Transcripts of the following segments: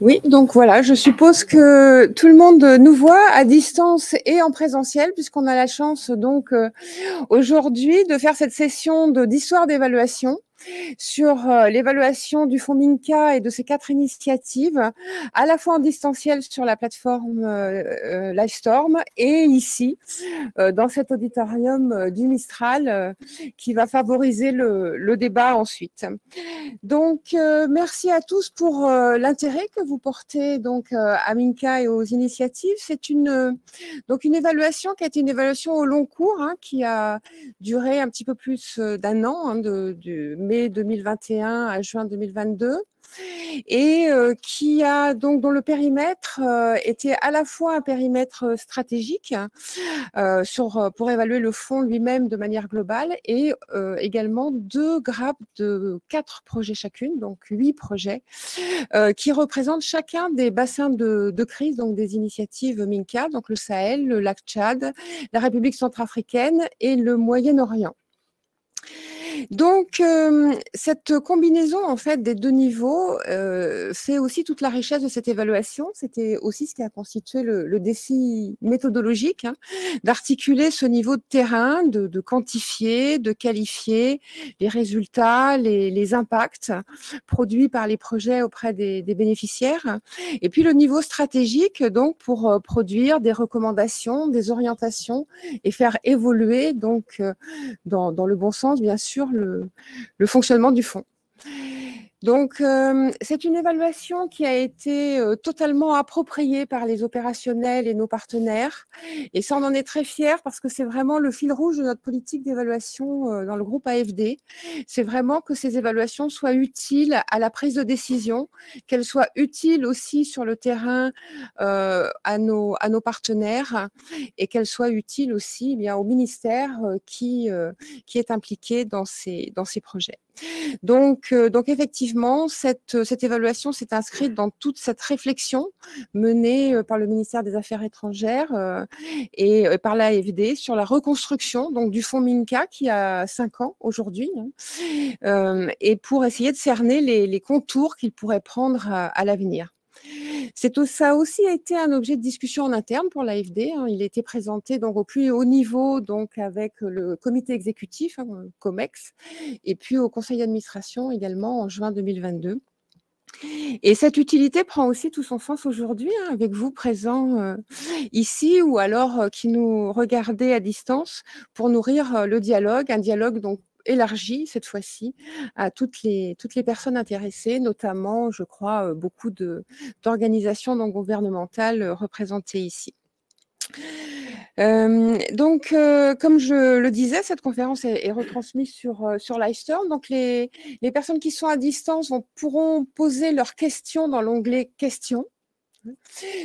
Oui, donc voilà, je suppose que tout le monde nous voit à distance et en présentiel, puisqu'on a la chance donc aujourd'hui de faire cette session d'histoire d'évaluation sur l'évaluation du fonds Minca et de ses 4 initiatives, à la fois en distanciel sur la plateforme Livestorm et ici, dans cet auditorium du Mistral, qui va favoriser le débat ensuite. Donc, merci à tous pour l'intérêt que vous portez donc à Minca et aux initiatives. C'est donc une évaluation qui a été une évaluation au long cours, hein, qui a duré un petit peu plus d'un an, hein, de mai 2021 à juin 2022. Et qui a donc dont le périmètre était à la fois un périmètre stratégique pour évaluer le fonds lui-même de manière globale et également 2 grappes de 4 projets chacune, donc 8 projets qui représentent chacun des bassins de crise, donc des initiatives Minca, donc le Sahel, le lac Tchad, la République centrafricaine et le Moyen-Orient. Donc, cette combinaison en fait des 2 niveaux fait aussi toute la richesse de cette évaluation. C'était aussi ce qui a constitué le défi méthodologique, hein, d'articuler ce niveau de terrain, de quantifier, de qualifier les résultats, les impacts produits par les projets auprès des bénéficiaires. Et puis le niveau stratégique, donc pour produire des recommandations, des orientations et faire évoluer donc dans le bon sens, bien sûr, le fonctionnement du fonds. Donc, c'est une évaluation qui a été totalement appropriée par les opérationnels et nos partenaires. Et ça, on en est très fiers parce que c'est vraiment le fil rouge de notre politique d'évaluation dans le groupe AFD. C'est vraiment que ces évaluations soient utiles à la prise de décision, qu'elles soient utiles aussi sur le terrain à nos partenaires et qu'elles soient utiles aussi bien au ministère qui est impliqué dans ces projets. Donc effectivement, cette évaluation s'est inscrite dans toute cette réflexion menée par le ministère des Affaires étrangères et par l'AFD sur la reconstruction donc, du fonds Minca qui a 5 ans aujourd'hui, hein, et pour essayer de cerner les contours qu'il pourrait prendre à l'avenir. Ça a aussi été un objet de discussion en interne pour l'AFD. Hein. Il a été présenté donc, au plus haut niveau donc, avec le comité exécutif, hein, COMEX, et puis au conseil d'administration également en juin 2022. Et cette utilité prend aussi tout son sens aujourd'hui, hein, avec vous présents ici ou alors qui nous regardez à distance pour nourrir le dialogue, un dialogue donc élargi cette fois-ci à toutes les personnes intéressées, notamment, je crois, beaucoup d'organisations non gouvernementales représentées ici. Donc, comme je le disais, cette conférence est retransmise sur Livestorm. Donc, les personnes qui sont à distance pourront poser leurs questions dans l'onglet questions.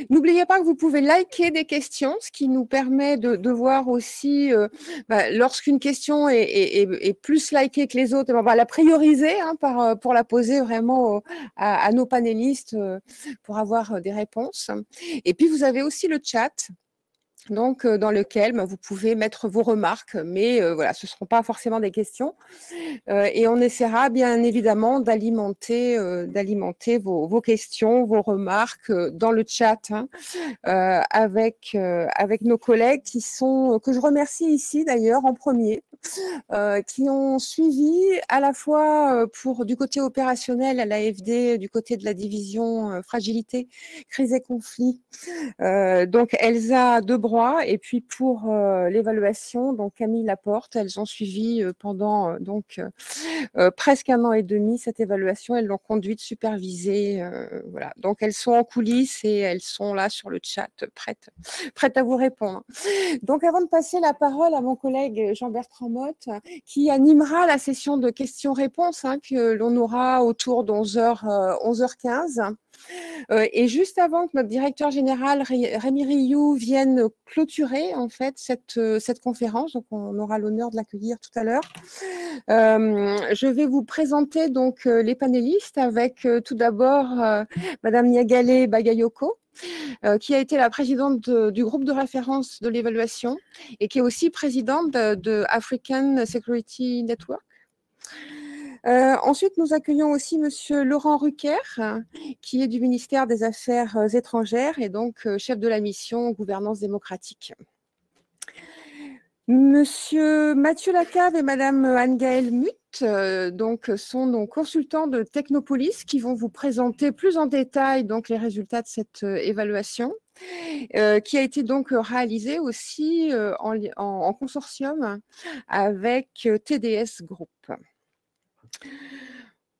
N'oubliez pas que vous pouvez liker des questions, ce qui nous permet de voir aussi, lorsqu'une question est plus likée que les autres, on va la prioriser hein, pour la poser vraiment à nos panélistes pour avoir des réponses. Et puis, vous avez aussi le chat. Donc, dans lequel vous pouvez mettre vos remarques, mais voilà, ce ne seront pas forcément des questions. Et on essaiera bien évidemment d'alimenter vos questions, vos remarques dans le chat hein, avec nos collègues que je remercie ici d'ailleurs en premier, qui ont suivi à la fois du côté opérationnel à l'AFD, du côté de la division fragilité, crise et conflit. Donc Elsa Debroy et puis pour l'évaluation, donc Camille Laporte, elles ont suivi pendant presque 1 an et demi cette évaluation, elles l'ont conduite, supervisée, voilà. Donc elles sont en coulisses et elles sont là sur le chat, prêtes à vous répondre. Donc avant de passer la parole à mon collègue Jean-Bertrand Motte, qui animera la session de questions-réponses hein, que l'on aura autour de 11h15. Et juste avant que notre directeur général Rémi Rioux vienne clôturer en fait cette conférence, donc on aura l'honneur de l'accueillir tout à l'heure, je vais vous présenter donc les panélistes avec tout d'abord Madame Niagale Bagayoko, qui a été la présidente du groupe de référence de l'évaluation et qui est aussi présidente de African Security Network. Ensuite, nous accueillons aussi Monsieur Laurent Rucker, qui est du ministère des Affaires étrangères et donc chef de la mission gouvernance démocratique. Monsieur Mathieu Lacave et Madame Anne-Gaëlle Mutt donc, sont nos consultants de Technopolis qui vont vous présenter plus en détail donc, les résultats de cette évaluation qui a été donc réalisée aussi en consortium avec TDS Group.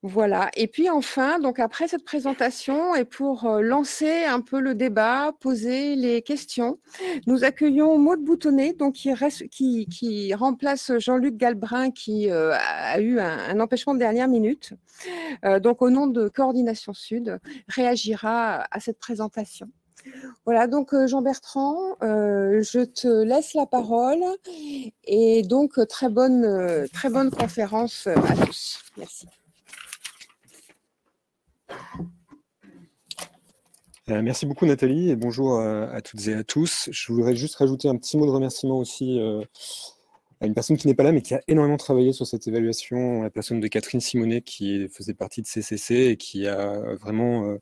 Voilà. Et puis enfin, donc après cette présentation et pour lancer un peu le débat, poser les questions, nous accueillons Maude Boutonnet, donc qui remplace Jean-Luc Galbrin qui a eu un empêchement de dernière minute. Donc au nom de Coordination Sud, réagira à cette présentation. Voilà, donc Jean-Bertrand, je te laisse la parole et donc très bonne conférence à tous. Merci. Merci beaucoup Nathalie et bonjour à toutes et à tous. Je voudrais juste rajouter un petit mot de remerciement aussi à une personne qui n'est pas là mais qui a énormément travaillé sur cette évaluation, la personne de Catherine Simonet qui faisait partie de CCC et qui a vraiment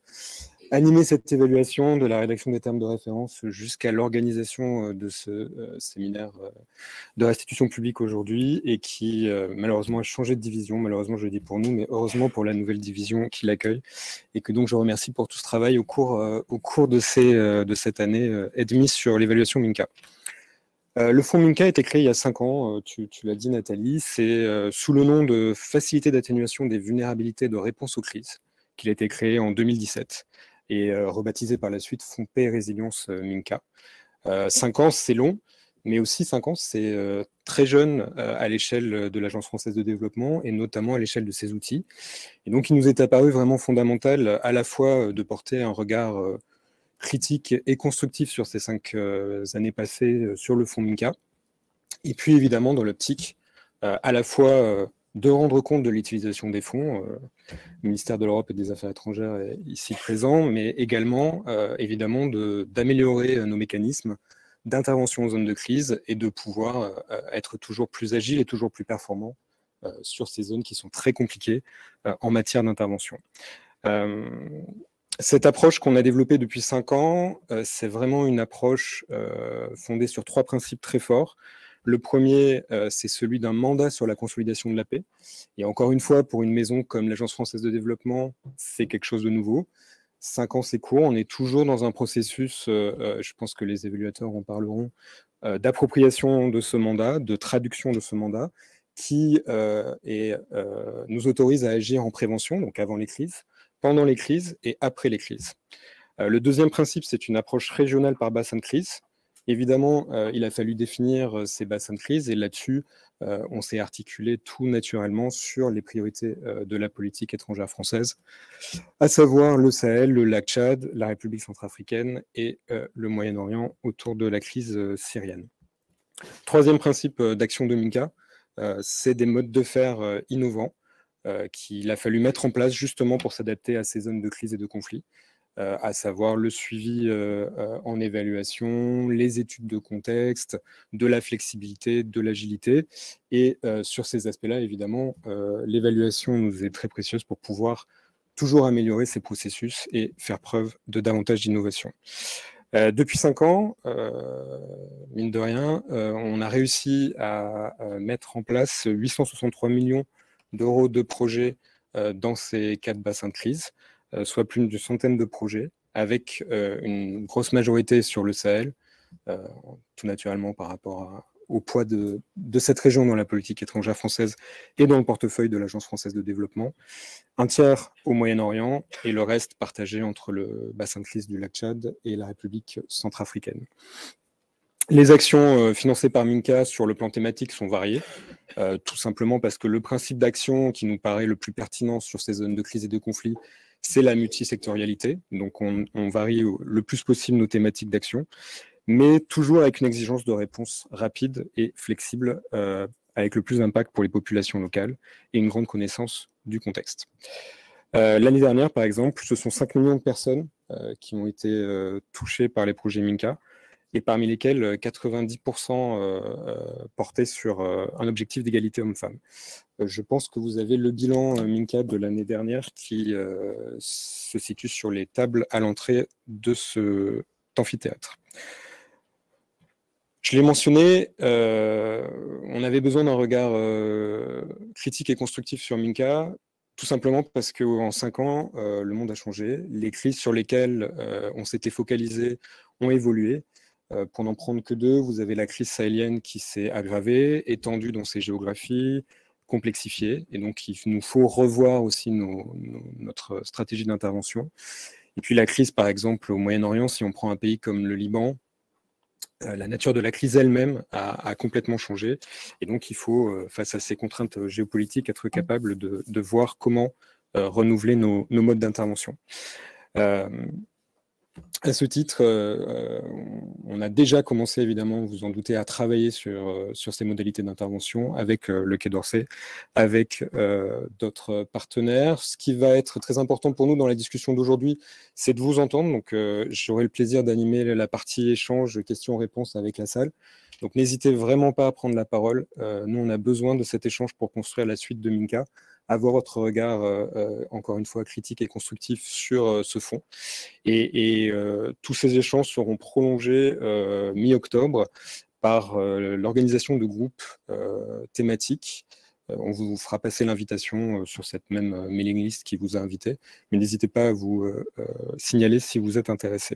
animé cette évaluation de la rédaction des termes de référence jusqu'à l'organisation de ce séminaire de restitution publique aujourd'hui et qui malheureusement a changé de division, malheureusement je le dis pour nous, mais heureusement pour la nouvelle division qui l'accueille et que donc je remercie pour tout ce travail au cours de cette année et demie sur l'évaluation MINCA. Le fonds MINCA a été créé il y a 5 ans, tu l'as dit Nathalie, c'est sous le nom de Facilité d'atténuation des vulnérabilités de réponse aux crises qu'il a été créé en 2017 et rebaptisé par la suite Fonds Paix et Résilience MINCA. 5 ans, c'est long, mais aussi 5 ans, c'est très jeune à l'échelle de l'Agence française de développement et notamment à l'échelle de ses outils. Et donc, il nous est apparu vraiment fondamental à la fois de porter un regard critique et constructif sur ces 5 années passées sur le fonds MINCA, et puis évidemment dans l'optique à la fois de rendre compte de l'utilisation des fonds, le ministère de l'Europe et des Affaires étrangères est ici présent, mais également évidemment d'améliorer nos mécanismes d'intervention en zone de crise et de pouvoir être toujours plus agile et toujours plus performant sur ces zones qui sont très compliquées en matière d'intervention. Cette approche qu'on a développée depuis 5 ans, c'est vraiment une approche fondée sur 3 principes très forts. Le premier, c'est celui d'un mandat sur la consolidation de la paix. Et encore une fois, pour une maison comme l'Agence française de développement, c'est quelque chose de nouveau. 5 ans, c'est court. On est toujours dans un processus, je pense que les évaluateurs en parleront, d'appropriation de ce mandat, de traduction de ce mandat, qui nous autorise à agir en prévention, donc avant les crises, pendant les crises et après les crises. Le deuxième principe, c'est une approche régionale par bassin de crise. Évidemment, il a fallu définir ces bassins de crise et là-dessus, on s'est articulé tout naturellement sur les priorités de la politique étrangère française, à savoir le Sahel, le lac Tchad, la République centrafricaine et le Moyen-Orient autour de la crise syrienne. Troisième principe d'action de MINCA, c'est des modes de faire innovants qu'il a fallu mettre en place justement pour s'adapter à ces zones de crise et de conflit. À savoir le suivi en évaluation, les études de contexte, de la flexibilité, de l'agilité. Et sur ces aspects-là, évidemment, l'évaluation nous est très précieuse pour pouvoir toujours améliorer ces processus et faire preuve de davantage d'innovation. Depuis 5 ans, mine de rien, on a réussi à mettre en place 863 millions d'euros de projets dans ces 4 bassins de crise, soit plus d'une centaine de projets, avec une grosse majorité sur le Sahel, tout naturellement par rapport au poids de cette région dans la politique étrangère française et dans le portefeuille de l'Agence française de développement, un tiers au Moyen-Orient et le reste partagé entre le bassin de crise du lac Tchad et la République centrafricaine. Les actions financées par MINCA sur le plan thématique sont variées, tout simplement parce que le principe d'action qui nous paraît le plus pertinent sur ces zones de crise et de conflit, c'est la multisectorialité. Donc on varie le plus possible nos thématiques d'action, mais toujours avec une exigence de réponse rapide et flexible, avec le plus d'impact pour les populations locales et une grande connaissance du contexte. L'année dernière, par exemple, ce sont 5 millions de personnes qui ont été touchées par les projets MINCA, et parmi lesquels 90% portaient sur un objectif d'égalité homme-femme. Je pense que vous avez le bilan Minka de l'année dernière qui se situe sur les tables à l'entrée de cet amphithéâtre. Je l'ai mentionné, on avait besoin d'un regard critique et constructif sur Minka, tout simplement parce qu'en 5 ans, le monde a changé. Les crises sur lesquelles on s'était focalisé ont évolué. Pour n'en prendre que 2, vous avez la crise sahélienne qui s'est aggravée, étendue dans ses géographies, complexifiée. Et donc, il nous faut revoir aussi notre stratégie d'intervention. Et puis la crise, par exemple, au Moyen-Orient, si on prend un pays comme le Liban, la nature de la crise elle-même a complètement changé. Et donc, il faut, face à ces contraintes géopolitiques, être capable de voir comment renouveler nos modes d'intervention. À ce titre, on a déjà commencé, évidemment, vous vous en doutez, à travailler sur ces modalités d'intervention avec le Quai d'Orsay, avec d'autres partenaires. Ce qui va être très important pour nous dans la discussion d'aujourd'hui, c'est de vous entendre. Donc, j'aurai le plaisir d'animer la partie échange, questions-réponses avec la salle. Donc, n'hésitez vraiment pas à prendre la parole. Nous, on a besoin de cet échange pour construire la suite de Minka, avoir votre regard, encore une fois, critique et constructif sur ce fonds. Et tous ces échanges seront prolongés mi-octobre par l'organisation de groupes thématiques. On vous fera passer l'invitation sur cette même mailing list qui vous a invité, mais n'hésitez pas à vous signaler si vous êtes intéressé.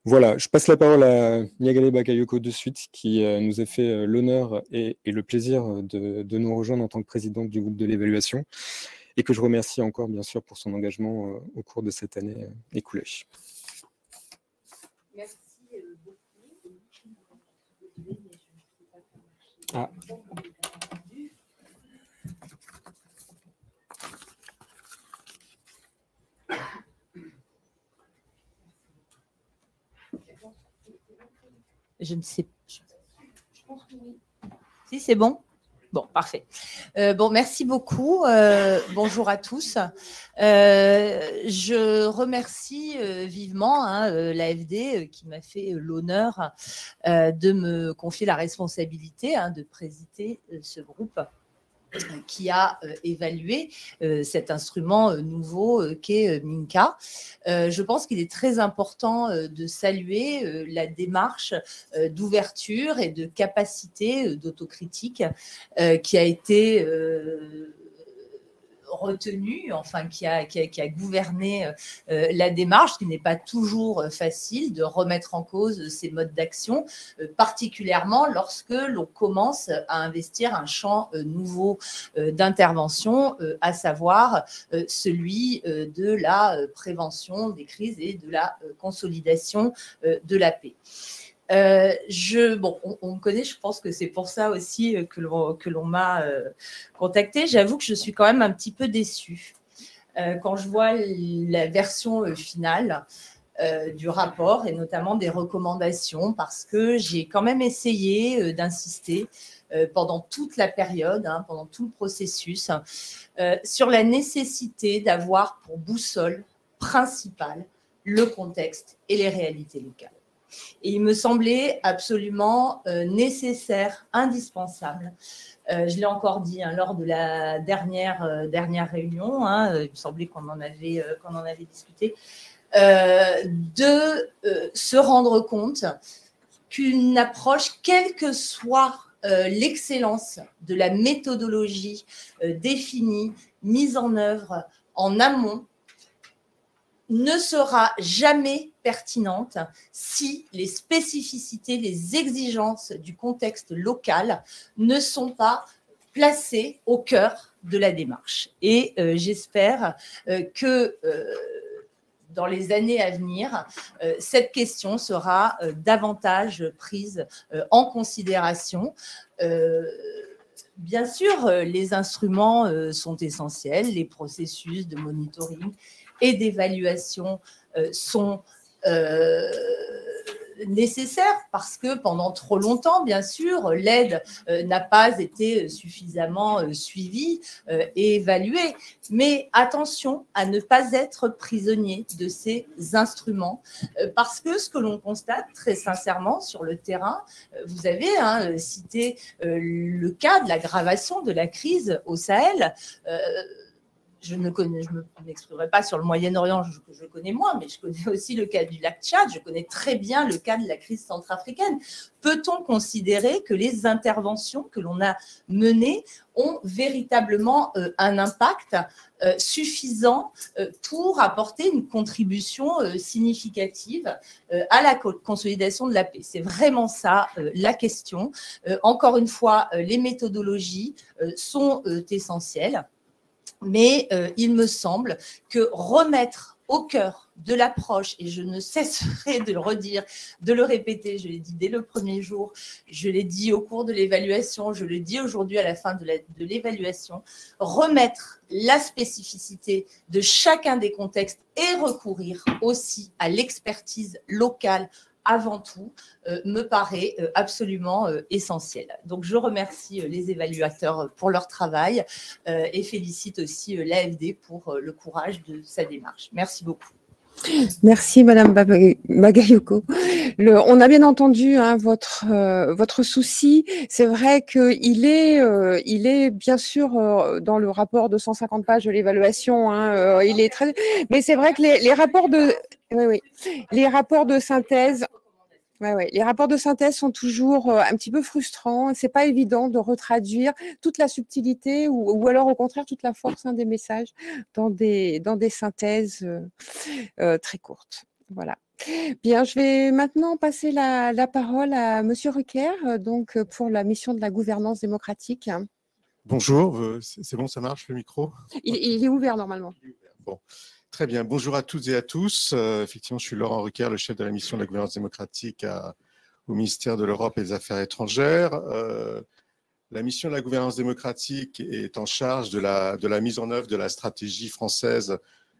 Voilà, je passe la parole à Niagale Bakayoko de suite, qui nous a fait l'honneur et le plaisir de nous rejoindre en tant que présidente du groupe de l'évaluation, et que je remercie encore, bien sûr, pour son engagement au cours de cette année écoulée. Merci beaucoup. Ah. Je ne sais pas. Je pense que oui. Si, c'est bon? Bon, parfait. Bon, merci beaucoup. Bonjour à tous. Je remercie vivement l'AFD qui m'a fait l'honneur de me confier la responsabilité de présider ce groupe qui a évalué cet instrument nouveau qu'est Minka. Je pense qu'il est très important de saluer la démarche d'ouverture et de capacité d'autocritique qui a été retenu, enfin qui a gouverné la démarche, qui n'est pas toujours facile de remettre en cause ces modes d'action, particulièrement lorsque l'on commence à investir un champ nouveau d'intervention, à savoir celui de la prévention des crises et de la consolidation de la paix. On me connaît, je pense que c'est pour ça aussi que l'on m'a contacté. J'avoue que je suis quand même un petit peu déçue quand je vois la version finale du rapport et notamment des recommandations, parce que j'ai quand même essayé d'insister pendant toute la période, pendant tout le processus, sur la nécessité d'avoir pour boussole principale le contexte et les réalités locales. Et il me semblait absolument nécessaire, indispensable. Je l'ai encore dit lors de la dernière réunion, il me semblait qu'on en avait discuté, de se rendre compte qu'une approche, quelle que soit l'excellence de la méthodologie définie, mise en œuvre en amont, ne sera jamais pertinente si les spécificités, les exigences du contexte local ne sont pas placées au cœur de la démarche. Et j'espère que dans les années à venir, cette question sera davantage prise en considération. Bien sûr, les instruments sont essentiels, les processus de monitoring et d'évaluation sont nécessaire parce que pendant trop longtemps, bien sûr, l'aide n'a pas été suffisamment suivie et évaluée. Mais attention à ne pas être prisonnier de ces instruments parce que ce que l'on constate très sincèrement sur le terrain, vous avez cité le cas de l'aggravation de la crise au Sahel. Je ne m'exprimerai pas sur le Moyen-Orient, que je connais moins, mais je connais aussi le cas du lac Tchad, je connais très bien le cas de la crise centrafricaine. Peut-on considérer que les interventions que l'on a menées ont véritablement un impact suffisant pour apporter une contribution significative à la consolidation de la paix? C'est vraiment ça la question. Encore une fois, les méthodologies sont essentielles. Mais il me semble que remettre au cœur de l'approche, et je ne cesserai de le redire, de le répéter, je l'ai dit dès le premier jour, je l'ai dit au cours de l'évaluation, je le dis aujourd'hui à la fin de l'évaluation, remettre la spécificité de chacun des contextes et recourir aussi à l'expertise locale avant tout, me paraît absolument essentiel. Donc, je remercie les évaluateurs pour leur travail et félicite aussi l'AFD pour le courage de sa démarche. Merci beaucoup. Merci Madame Bagayoko. On a bien entendu votre souci. C'est vrai qu'il est bien sûr dans le rapport de 150 pages de l'évaluation. Il est très, mais c'est vrai que les rapports de, les rapports de synthèse. Les rapports de synthèse sont toujours un petit peu frustrants. C'est pas évident de retraduire toute la subtilité ou alors au contraire toute la force des messages dans des synthèses très courtes. Voilà. Bien, je vais maintenant passer la parole à Monsieur Rucker, donc pour la mission de la gouvernance démocratique. Bonjour, c'est bon, ça marche le micro? Il est ouvert normalement. Bon. Très bien, bonjour à toutes et à tous. Effectivement, je suis Laurent Rucker, le chef de la mission de la gouvernance démocratique au ministère de l'Europe et des Affaires étrangères. La mission de la gouvernance démocratique est en charge de la mise en œuvre de la stratégie française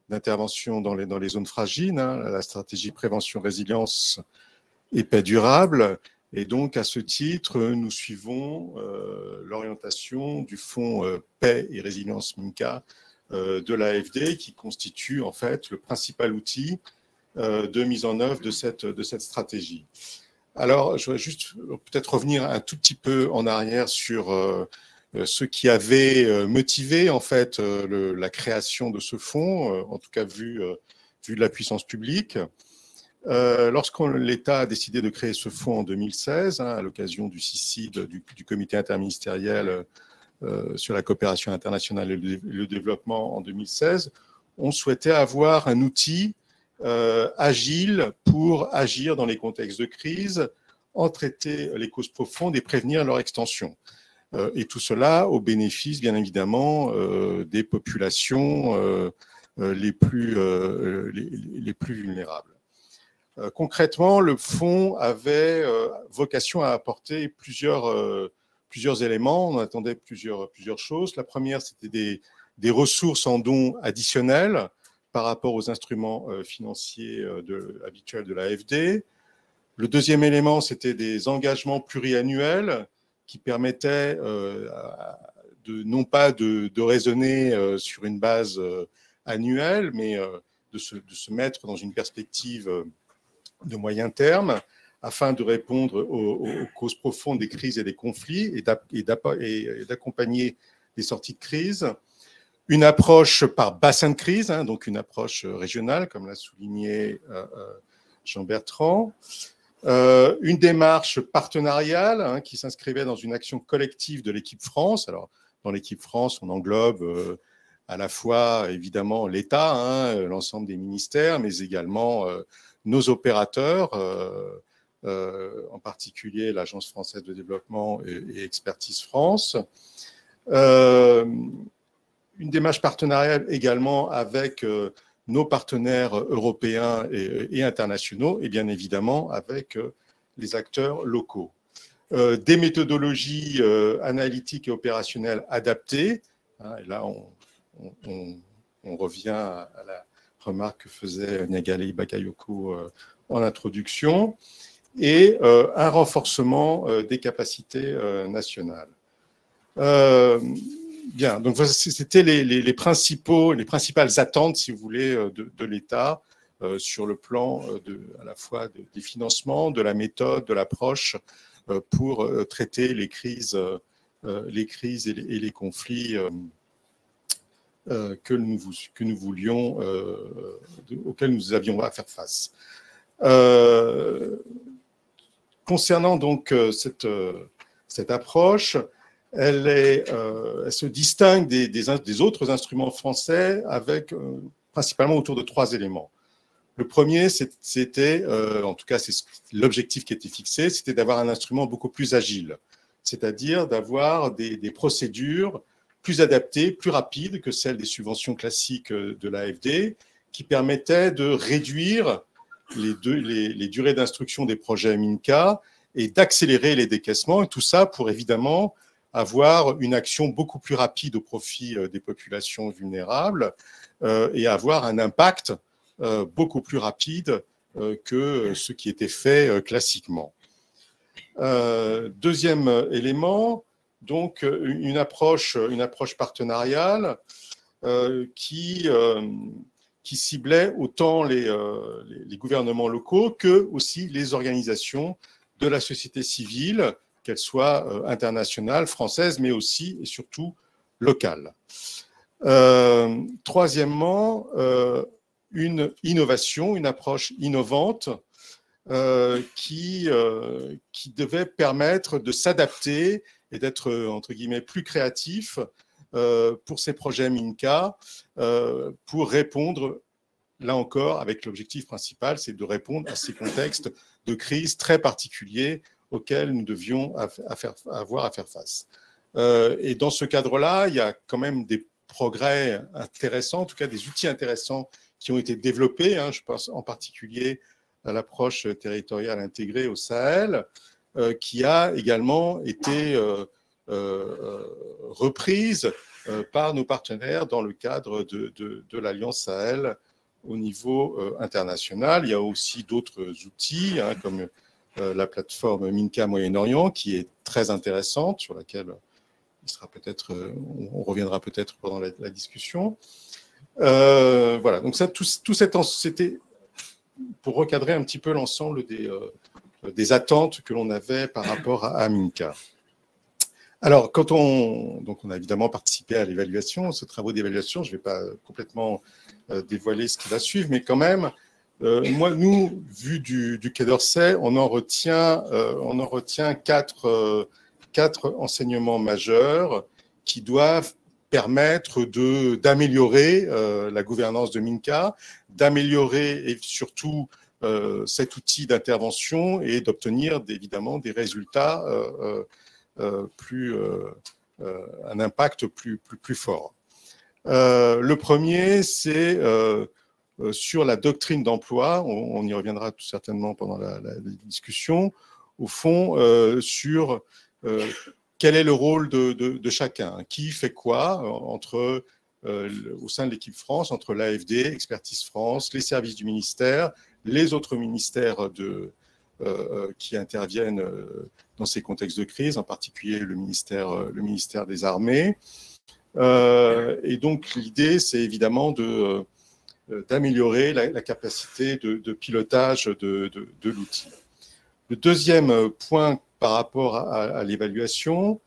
d'intervention dans les zones fragiles, la stratégie prévention, résilience et paix durable. Et donc, à ce titre, nous suivons l'orientation du fonds paix et résilience MINCA de l'AFD, qui constitue en fait le principal outil de mise en œuvre de cette stratégie. Alors, je voudrais juste peut-être revenir un tout petit peu en arrière sur ce qui avait motivé en fait la création de ce fonds, en tout cas vu de la puissance publique. Lorsque l'État a décidé de créer ce fonds en 2016, à l'occasion du CICID, du comité interministériel sur la coopération internationale et le développement en 2016, on souhaitait avoir un outil agile pour agir dans les contextes de crise, en traiter les causes profondes et prévenir leur extension. Et tout cela au bénéfice, bien évidemment, des populations les plus vulnérables. Concrètement, le fonds avait vocation à apporter plusieurs éléments. On attendait plusieurs choses. La première, c'était des ressources en dons additionnels par rapport aux instruments financiers habituels de l'AFD. Le deuxième élément, c'était des engagements pluriannuels qui permettaient non pas de raisonner sur une base annuelle, mais de se mettre dans une perspective de moyen terme, afin de répondre aux causes profondes des crises et des conflits et d'accompagner les sorties de crise. Une approche par bassin de crise, donc une approche régionale, comme l'a souligné Jean-Bertrand. Une démarche partenariale qui s'inscrivait dans une action collective de l'équipe France. Alors, dans l'équipe France, on englobe à la fois, évidemment, l'État, l'ensemble des ministères, mais également nos opérateurs, en particulier l'Agence française de développement et Expertise France. Une démarche partenariale également avec nos partenaires européens et internationaux, et bien évidemment avec les acteurs locaux. Des méthodologies analytiques et opérationnelles adaptées. Et là, on revient à la remarque que faisait Nyagali Bakayoko en introduction. et un renforcement des capacités nationales. Bien, donc c'était les principales attentes, si vous voulez, de l'État sur le plan à la fois des financements, de la méthode, de l'approche pour traiter les crises et les conflits que nous voulions, auxquels nous avions à faire face. Concernant donc cette approche, elle se distingue des autres instruments français avec principalement autour de 3 éléments. Le premier, c'était, en tout cas c'est l'objectif qui était fixé, c'était d'avoir un instrument beaucoup plus agile, c'est-à-dire d'avoir des procédures plus adaptées, plus rapides que celles des subventions classiques de l'AFD, qui permettaient de réduire les durées d'instruction des projets MINCA et d'accélérer les décaissements, et tout ça pour évidemment avoir une action beaucoup plus rapide au profit des populations vulnérables et avoir un impact beaucoup plus rapide que ce qui était fait classiquement. Deuxième élément, donc une approche partenariale qui ciblait autant les gouvernements locaux que aussi les organisations de la société civile, qu'elles soient internationales, françaises, mais aussi et surtout locales. Troisièmement, une innovation, une approche innovante qui devait permettre de s'adapter et d'être, entre guillemets, plus créatif pour ces projets MINCA, pour répondre, là encore, avec l'objectif principal, c'est de répondre à ces contextes de crise très particuliers auxquels nous devions avoir à faire face. Et dans ce cadre-là, il y a quand même des progrès intéressants, en tout cas des outils intéressants qui ont été développés. Je pense en particulier à l'approche territoriale intégrée au Sahel, qui a également été reprise par nos partenaires dans le cadre de l'Alliance Sahel au niveau international. Il y a aussi d'autres outils, comme la plateforme MINCA Moyen-Orient, qui est très intéressante, sur laquelle on reviendra peut-être pendant la discussion. Voilà, donc ça, c'était pour recadrer un petit peu l'ensemble des attentes que l'on avait par rapport à MINCA. Alors, donc on a évidemment participé à l'évaluation, ce travaux d'évaluation, je ne vais pas complètement dévoiler ce qui va suivre, mais quand même, nous, vu du Quai d'Orsay, on en retient 4 enseignements majeurs qui doivent permettre d'améliorer la gouvernance de MINCA, d'améliorer et surtout cet outil d'intervention et d'obtenir évidemment des résultats un impact plus fort. Le premier, c'est sur la doctrine d'emploi, on y reviendra tout certainement pendant la discussion, au fond, sur quel est le rôle de chacun, qui fait quoi au sein de l'équipe France, entre l'AFD, Expertise France, les services du ministère, les autres ministères qui interviennent dans ces contextes de crise, en particulier le ministère des Armées. Et donc, l'idée, c'est évidemment d'améliorer la capacité de pilotage de l'outil. Le deuxième point par rapport à l'évaluation,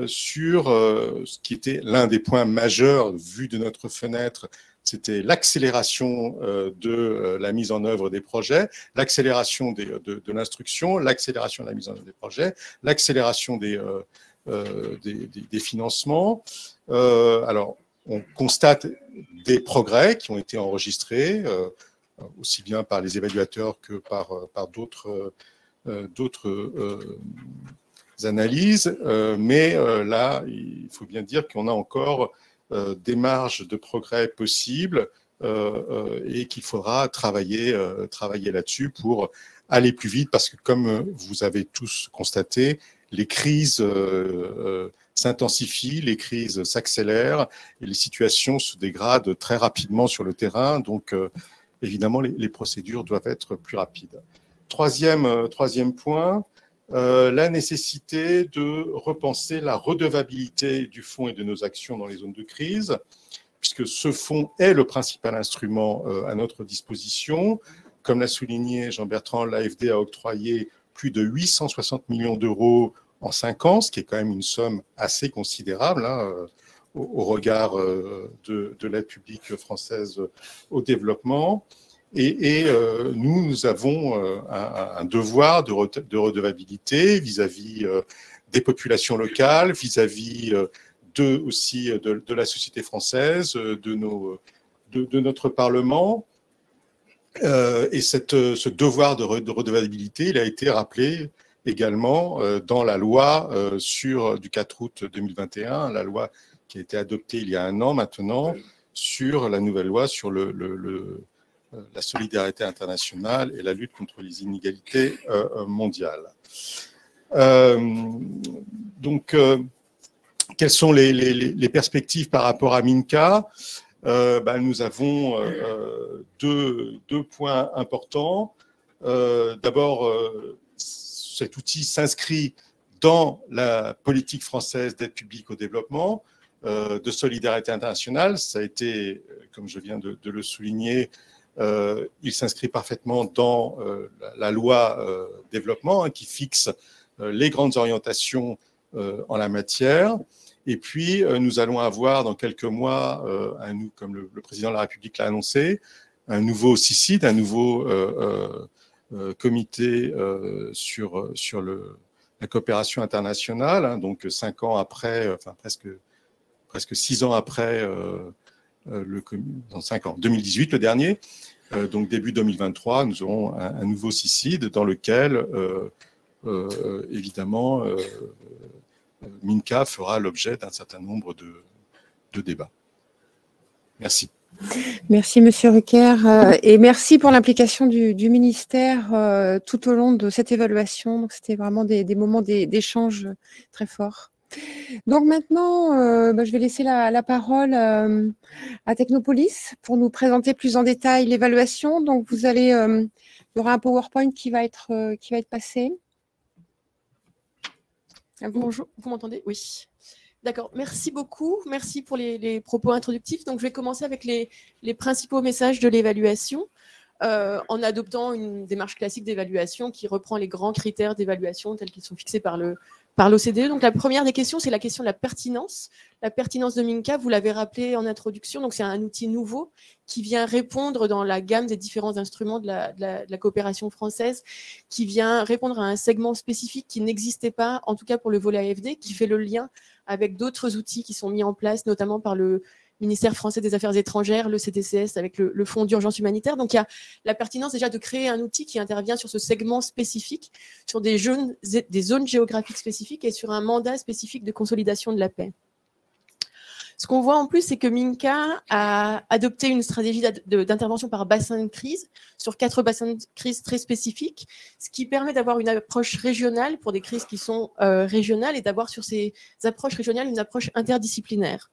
sur ce qui était l'un des points majeurs vu de notre fenêtre, c'était l'accélération de la mise en œuvre des projets, l'accélération de l'instruction, l'accélération de la mise en œuvre des projets, l'accélération des financements. Alors, on constate des progrès qui ont été enregistrés, aussi bien par les évaluateurs que par d'autres analyses, mais là, il faut bien dire qu'on a encore des marges de progrès possibles et qu'il faudra travailler là-dessus pour aller plus vite, parce que comme vous avez tous constaté, les crises s'intensifient, les crises s'accélèrent et les situations se dégradent très rapidement sur le terrain. Donc, évidemment, les procédures doivent être plus rapides. Troisième point, la nécessité de repenser la redevabilité du fonds et de nos actions dans les zones de crise, puisque ce fonds est le principal instrument à notre disposition. Comme l'a souligné Jean-Bertrand, l'AFD a octroyé plus de 860 millions d'euros en 5 ans, ce qui est quand même une somme assez considérable au regard de l'aide publique française au développement. Et nous avons un devoir de redevabilité vis-à-vis des populations locales, vis-à-vis aussi de la société française, de notre Parlement. Et ce devoir de redevabilité, il a été rappelé également dans la loi du 4 août 2021, la loi qui a été adoptée il y a 1 an maintenant, sur la nouvelle loi sur la solidarité internationale et la lutte contre les inégalités mondiales. Donc, quelles sont les perspectives par rapport à Minca? Nous avons deux points importants. D'abord, cet outil s'inscrit dans la politique française d'aide publique au développement, de solidarité internationale. Ça a été, comme je viens de le souligner, il s'inscrit parfaitement dans la loi développement qui fixe les grandes orientations en la matière. Et puis, nous allons avoir dans quelques mois, comme le président de la République l'a annoncé, un nouveau CICID, un nouveau comité sur la coopération internationale, donc 5 ans après, enfin presque 6 ans après, dans 5 ans, 2018 le dernier, donc début 2023, nous aurons un nouveau CICID dans lequel, évidemment, Minca fera l'objet d'un certain nombre de débats. Merci. Merci, Monsieur Rucker, et merci pour l'implication du ministère tout au long de cette évaluation. C'était vraiment des moments d'échange très forts. Donc maintenant, je vais laisser la parole à Technopolis pour nous présenter plus en détail l'évaluation. Donc vous allez, il y aura un PowerPoint qui va être passé. Bonjour, vous m'entendez? Oui. D'accord, merci beaucoup. Merci pour les propos introductifs. Donc, je vais commencer avec les principaux messages de l'évaluation en adoptant une démarche classique d'évaluation qui reprend les grands critères d'évaluation tels qu'ils sont fixés par l'OCDE. Donc, la première des questions, c'est la question de la pertinence. La pertinence de Minca, vous l'avez rappelé en introduction, donc c'est un outil nouveau qui vient répondre dans la gamme des différents instruments de la coopération française, qui vient répondre à un segment spécifique qui n'existait pas, en tout cas pour le volet AFD, qui fait le lien avec d'autres outils qui sont mis en place, notamment par le ministère français des Affaires étrangères, le CDCS, avec le Fonds d'urgence humanitaire. Donc, il y a la pertinence déjà de créer un outil qui intervient sur ce segment spécifique, sur des zones géographiques spécifiques et sur un mandat spécifique de consolidation de la paix. Ce qu'on voit en plus, c'est que Minca a adopté une stratégie d'intervention par bassin de crise sur 4 bassins de crise très spécifiques, ce qui permet d'avoir une approche régionale pour des crises qui sont régionales et d'avoir sur ces approches régionales une approche interdisciplinaire.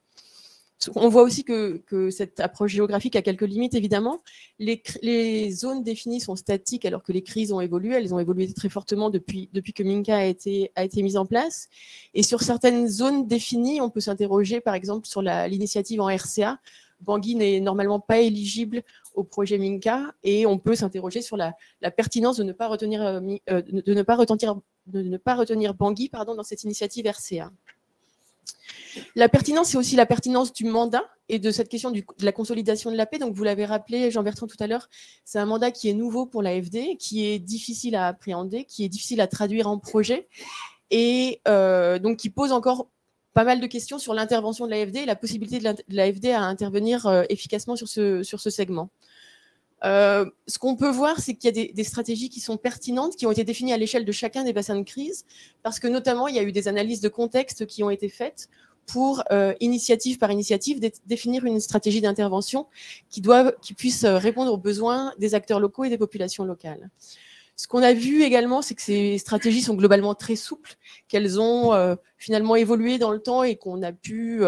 On voit aussi que cette approche géographique a quelques limites, évidemment. Les zones définies sont statiques alors que les crises ont évolué. Elles ont évolué très fortement depuis que Minca a été mise en place. Et sur certaines zones définies, on peut s'interroger, par exemple, sur l'initiative en RCA. Bangui n'est normalement pas éligible au projet Minca et on peut s'interroger sur la pertinence de ne pas retenir Bangui dans cette initiative RCA. La pertinence, c'est aussi la pertinence du mandat et de cette question de la consolidation de la paix. Donc, vous l'avez rappelé, Jean-Bertrand, tout à l'heure, c'est un mandat qui est nouveau pour l'AFD, qui est difficile à appréhender, qui est difficile à traduire en projet et donc qui pose encore pas mal de questions sur l'intervention de l'AFD et la possibilité de l'AFD à intervenir efficacement sur ce segment. Ce qu'on peut voir, c'est qu'il y a des stratégies qui sont pertinentes, qui ont été définies à l'échelle de chacun des bassins de crise, parce que notamment, il y a eu des analyses de contexte qui ont été faites pour, initiative par initiative, définir une stratégie d'intervention qui puisse répondre aux besoins des acteurs locaux et des populations locales. Ce qu'on a vu également, c'est que ces stratégies sont globalement très souples, qu'elles ont finalement évolué dans le temps et qu'on a pu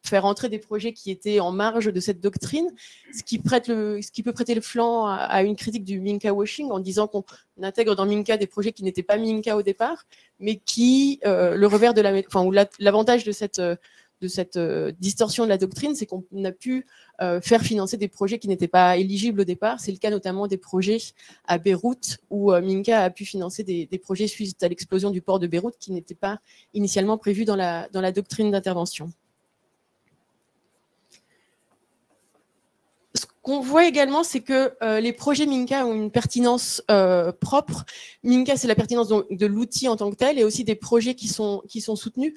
faire entrer des projets qui étaient en marge de cette doctrine, ce qui peut prêter le flanc à une critique du Minka washing en disant qu'on intègre dans Minka des projets qui n'étaient pas Minka au départ, mais qui, l'avantage de cette distorsion de la doctrine, c'est qu'on a pu faire financer des projets qui n'étaient pas éligibles au départ. C'est le cas notamment des projets à Beyrouth, où Minka a pu financer des projets suite à l'explosion du port de Beyrouth qui n'étaient pas initialement prévus dans la doctrine d'intervention. Ce qu'on voit également, c'est que les projets Minka ont une pertinence propre. Minka, c'est la pertinence de l'outil en tant que tel, et aussi des projets qui sont soutenus.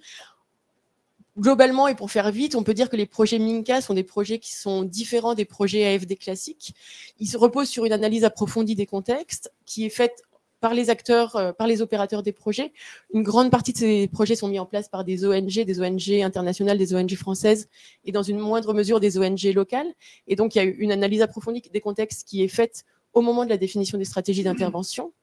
Globalement, et pour faire vite, on peut dire que les projets Minka sont des projets qui sont différents des projets AFD classiques. Ils se reposent sur une analyse approfondie des contextes qui est faite par les acteurs, par les opérateurs des projets. Une grande partie de ces projets sont mis en place par des ONG internationales, des ONG françaises et dans une moindre mesure des ONG locales. Et donc, il y a une analyse approfondie des contextes qui est faite au moment de la définition des stratégies d'intervention.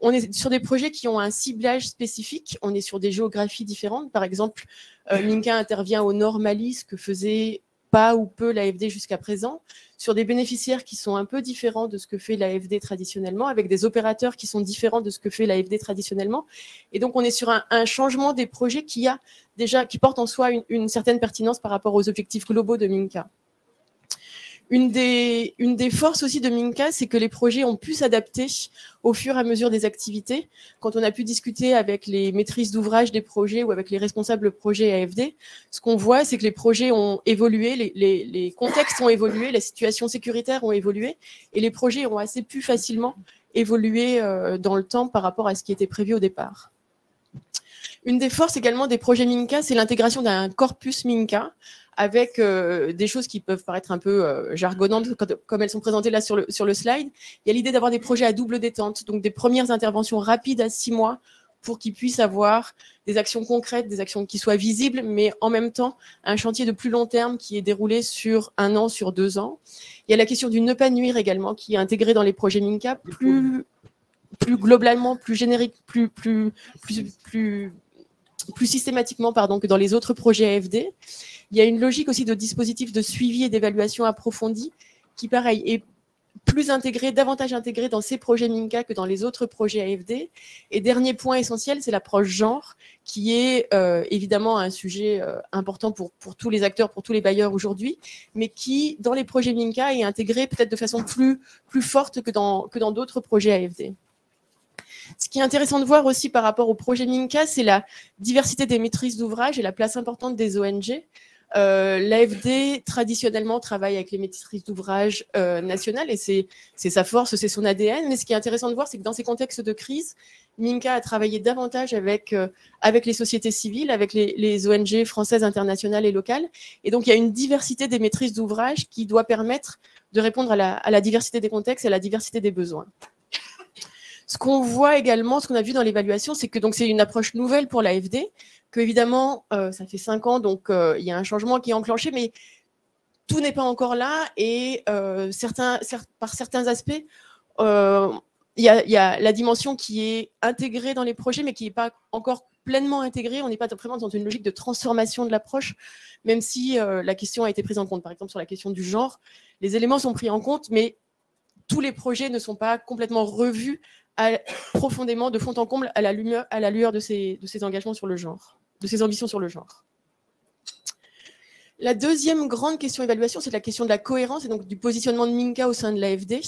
On est sur des projets qui ont un ciblage spécifique, on est sur des géographies différentes. Par exemple, Minka intervient au Nord Mali, ce que faisait pas ou peu l'AFD jusqu'à présent, sur des bénéficiaires qui sont un peu différents de ce que fait l'AFD traditionnellement, avec des opérateurs qui sont différents de ce que fait l'AFD traditionnellement. Et donc, on est sur un changement des projets qui porte en soi une certaine pertinence par rapport aux objectifs globaux de Minka. Une des forces aussi de Minka, c'est que les projets ont pu s'adapter au fur et à mesure des activités. Quand on a pu discuter avec les maîtrises d'ouvrage des projets ou avec les responsables projets AFD, ce qu'on voit, c'est que les projets ont évolué, les contextes ont évolué, les situations sécuritaires ont évolué, et les projets ont assez pu facilement évoluer dans le temps par rapport à ce qui était prévu au départ. Une des forces également des projets Minka, c'est l'intégration d'un corpus Minka, avec des choses qui peuvent paraître un peu jargonnantes, comme elles sont présentées là sur le slide. Il y a l'idée d'avoir des projets à double détente, donc des premières interventions rapides à 6 mois pour qu'ils puissent avoir des actions concrètes, des actions qui soient visibles, mais en même temps, un chantier de plus long terme qui est déroulé sur 1 an, sur 2 ans. Il y a la question du ne pas nuire également, qui est intégrée dans les projets Minka, plus globalement, plus générique, plus systématiquement que dans les autres projets AFD. Il y a une logique aussi de dispositif de suivi et d'évaluation approfondie qui, pareil, est davantage intégrée dans ces projets Minka que dans les autres projets AFD. Et dernier point essentiel, c'est l'approche genre, qui est évidemment un sujet important pour tous les acteurs, pour tous les bailleurs aujourd'hui, mais qui, dans les projets Minka, est intégré peut-être de façon plus forte que dans d'autres projets AFD. Ce qui est intéressant de voir aussi par rapport au projet Minka, c'est la diversité des maîtrises d'ouvrage et la place importante des ONG. L'AFD, traditionnellement, travaille avec les maîtrises d'ouvrage nationales et c'est sa force, c'est son ADN. Mais ce qui est intéressant de voir, c'est que dans ces contextes de crise, Minka a travaillé davantage avec les sociétés civiles, avec les ONG françaises, internationales et locales. Et donc, il y a une diversité des maîtrises d'ouvrage qui doit permettre de répondre à la diversité des contextes et à la diversité des besoins. Ce qu'on voit également, ce qu'on a vu dans l'évaluation, c'est que c'est une approche nouvelle pour l'AFD, que évidemment, ça fait 5 ans, donc il y a un changement qui est enclenché, mais tout n'est pas encore là et par certains aspects, il y a la dimension qui est intégrée dans les projets, mais qui n'est pas encore pleinement intégrée. On n'est pas vraiment dans une logique de transformation de l'approche, même si la question a été prise en compte. Par exemple, sur la question du genre, les éléments sont pris en compte, mais tous les projets ne sont pas complètement revus profondément, de fond en comble, à la lueur de ces engagements sur le genre, de ces ambitions sur le genre. La deuxième grande question évaluation, c'est la question de la cohérence et donc du positionnement de Minka au sein de l'AFD.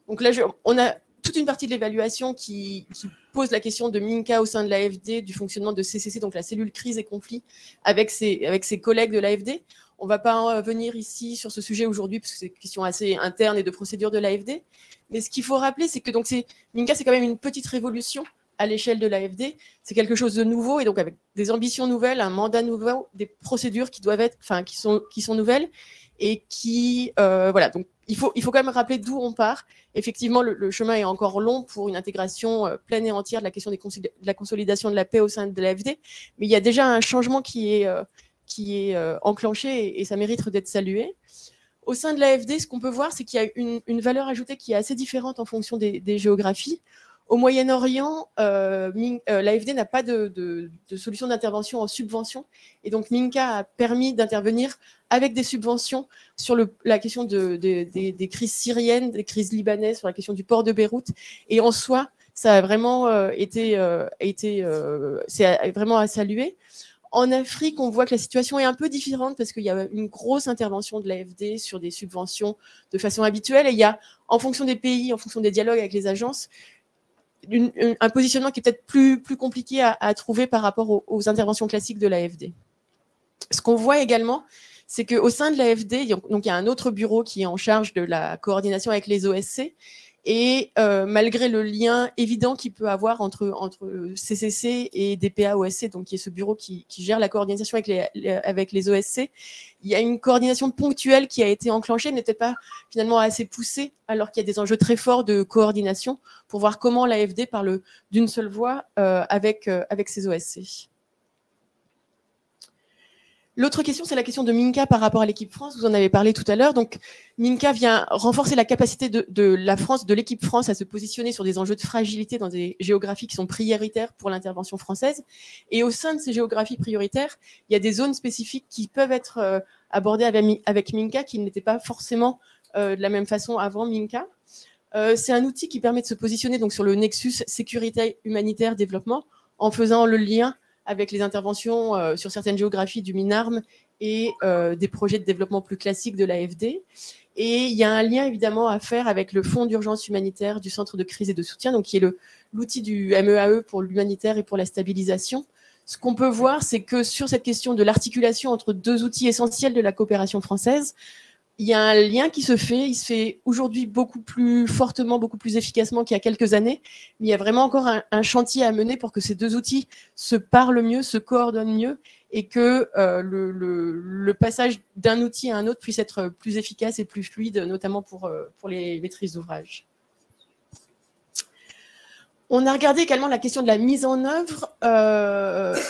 Donc là, on a toute une partie de l'évaluation qui pose la question de Minka au sein de l'AFD, du fonctionnement de CCC, donc la cellule crise et conflit, avec ses collègues de l'AFD. On ne va pas venir ici sur ce sujet aujourd'hui, parce que c'est une question assez interne et de procédure de l'AFD. Mais ce qu'il faut rappeler, c'est que Minka, c'est quand même une petite révolution à l'échelle de l'AFD. C'est quelque chose de nouveau, et donc avec des ambitions nouvelles, un mandat nouveau, des procédures qui doivent être, qui sont nouvelles, et qui, voilà. Donc il faut quand même rappeler d'où on part. Effectivement, le chemin est encore long pour une intégration pleine et entière de la question de la consolidation de la paix au sein de l'AFD, mais il y a déjà un changement qui est enclenché et ça mérite d'être salué. Au sein de l'AFD, ce qu'on peut voir, c'est qu'il y a une valeur ajoutée qui est assez différente en fonction des géographies. Au Moyen-Orient, l'AFD n'a pas de solution d'intervention en subvention. Et donc, Minca a permis d'intervenir avec des subventions sur la question des crises syriennes, des crises libanaises, sur la question du port de Beyrouth. Et en soi, ça a vraiment c'est vraiment à saluer. En Afrique, on voit que la situation est un peu différente parce qu'il y a une grosse intervention de l'AFD sur des subventions de façon habituelle. Et il y a, en fonction des pays, en fonction des dialogues avec les agences, un positionnement qui est peut-être plus compliqué à trouver par rapport aux interventions classiques de l'AFD. Ce qu'on voit également, c'est qu'au sein de l'AFD, donc il y a un autre bureau qui est en charge de la coordination avec les OSC. Et malgré le lien évident qu'il peut avoir entre CCC et DPA-OSC, donc qui est ce bureau qui gère la coordination avec les OSC, il y a une coordination ponctuelle qui a été enclenchée, n'était pas finalement assez poussée, alors qu'il y a des enjeux très forts de coordination pour voir comment l'AFD parle d'une seule voix avec ces OSC. L'autre question, c'est la question de Minca par rapport à l'équipe France. Vous en avez parlé tout à l'heure. Donc, Minca vient renforcer la capacité de la France, de l'équipe France, à se positionner sur des enjeux de fragilité dans des géographies qui sont prioritaires pour l'intervention française. Et au sein de ces géographies prioritaires, il y a des zones spécifiques qui peuvent être abordées avec Minca, qui n'étaient pas forcément de la même façon avant Minca. C'est un outil qui permet de se positionner donc, sur le nexus sécurité, humanitaire, développement, en faisant le lien avec les interventions sur certaines géographies du MINARM et des projets de développement plus classiques de l'AFD. Et il y a un lien évidemment à faire avec le Fonds d'urgence humanitaire du Centre de crise et de soutien, donc qui est l'outil du MEAE pour l'humanitaire et pour la stabilisation. Ce qu'on peut voir, c'est que sur cette question de l'articulation entre deux outils essentiels de la coopération française, il y a un lien qui se fait, il se fait aujourd'hui beaucoup plus fortement, beaucoup plus efficacement qu'il y a quelques années, mais il y a vraiment encore un chantier à mener pour que ces deux outils se parlent mieux, se coordonnent mieux, et que le passage d'un outil à un autre puisse être plus efficace et plus fluide, notamment pour les maîtrises d'ouvrage. On a regardé également la question de la mise en œuvre.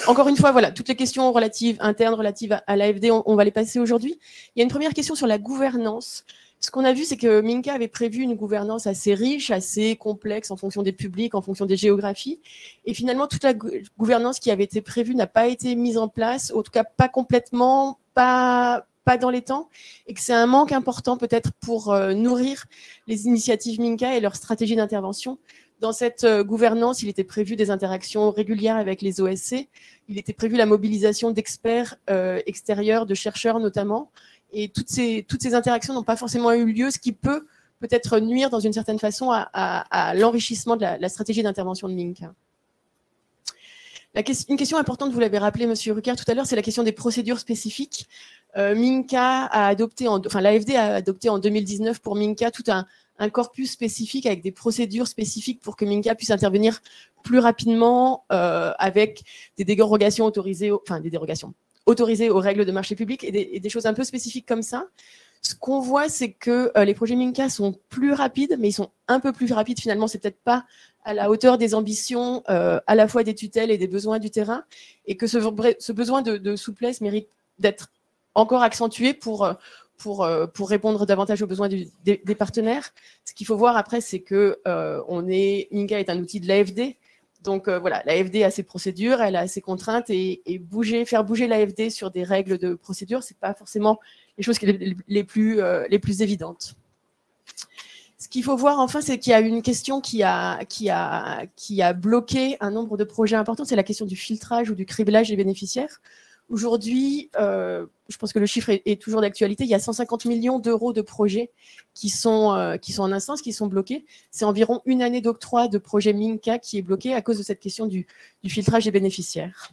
Encore une fois, voilà, toutes les questions relatives, internes, relatives à l'AFD, on va les passer aujourd'hui. Il y a une première question sur la gouvernance. Ce qu'on a vu, c'est que Minca avait prévu une gouvernance assez riche, assez complexe en fonction des publics, en fonction des géographies. Et finalement, toute la gouvernance qui avait été prévue n'a pas été mise en place, en tout cas pas complètement, pas dans les temps, et que c'est un manque important peut-être pour nourrir les initiatives Minca et leur stratégie d'intervention. Dans cette gouvernance, il était prévu des interactions régulières avec les OSC. Il était prévu la mobilisation d'experts extérieurs, de chercheurs notamment. Et toutes ces interactions n'ont pas forcément eu lieu, ce qui peut peut-être nuire dans une certaine façon à l'enrichissement de la stratégie d'intervention de Minca. Une question importante, vous l'avez rappelé, Monsieur Rucker, tout à l'heure, c'est la question des procédures spécifiques. Minca a adopté, l'AFD a adopté en 2019 pour Minca tout un corpus spécifique avec des procédures spécifiques pour que Minca puisse intervenir plus rapidement avec des dérogations autorisées, autorisées aux règles de marché public et des choses un peu spécifiques comme ça. Ce qu'on voit, c'est que les projets Minca sont plus rapides, mais ils sont un peu plus rapides finalement. C'est peut-être pas à la hauteur des ambitions, à la fois des tutelles et des besoins du terrain, et que ce besoin de souplesse mérite d'être encore accentué pour répondre davantage aux besoins des partenaires. Ce qu'il faut voir après, c'est que Minca est un outil de l'AFD. Donc voilà, l'AFD a ses procédures, elle a ses contraintes, et faire bouger l'AFD sur des règles de procédure, c'est pas forcément les choses les plus évidentes. Ce qu'il faut voir enfin, c'est qu'il y a une question qui a bloqué un nombre de projets importants, c'est la question du filtrage ou du criblage des bénéficiaires. Aujourd'hui, je pense que le chiffre est toujours d'actualité, il y a 150 millions d'euros de projets qui sont en instance, qui sont bloqués. C'est environ une année d'octroi de projet Minca qui est bloqué à cause de cette question du filtrage des bénéficiaires.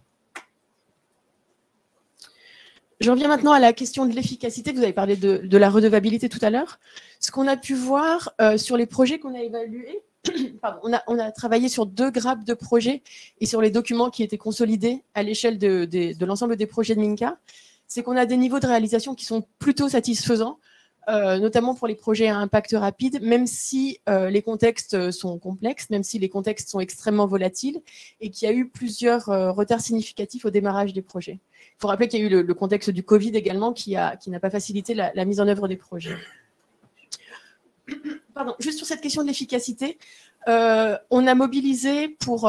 Je reviens maintenant à la question de l'efficacité. Vous avez parlé de la redevabilité tout à l'heure. Ce qu'on a pu voir sur les projets qu'on a évalués, on a travaillé sur 2 grappes de projets et sur les documents qui étaient consolidés à l'échelle de l'ensemble des projets de Minca, c'est qu'on a des niveaux de réalisation qui sont plutôt satisfaisants, notamment pour les projets à impact rapide, même si les contextes sont complexes, même si les contextes sont extrêmement volatiles et qu'il y a eu plusieurs retards significatifs au démarrage des projets. Il faut rappeler qu'il y a eu le contexte du Covid également qui n'a pas facilité la mise en œuvre des projets. Pardon, juste sur cette question de l'efficacité, On a mobilisé pour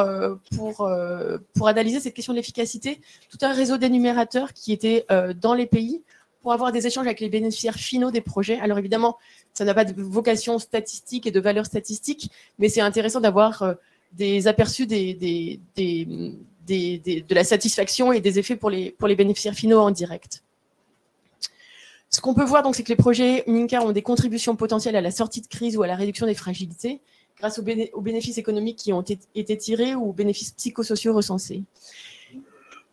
analyser cette question de l'efficacité tout un réseau d'énumérateurs qui étaient dans les pays pour avoir des échanges avec les bénéficiaires finaux des projets. Alors évidemment, ça n'a pas de vocation statistique et de valeur statistique, mais c'est intéressant d'avoir des aperçus de la satisfaction et des effets pour les bénéficiaires finaux en direct. Ce qu'on peut voir, donc, c'est que les projets Minca ont des contributions potentielles à la sortie de crise ou à la réduction des fragilités grâce aux bénéfices économiques qui ont été tirés ou aux bénéfices psychosociaux recensés.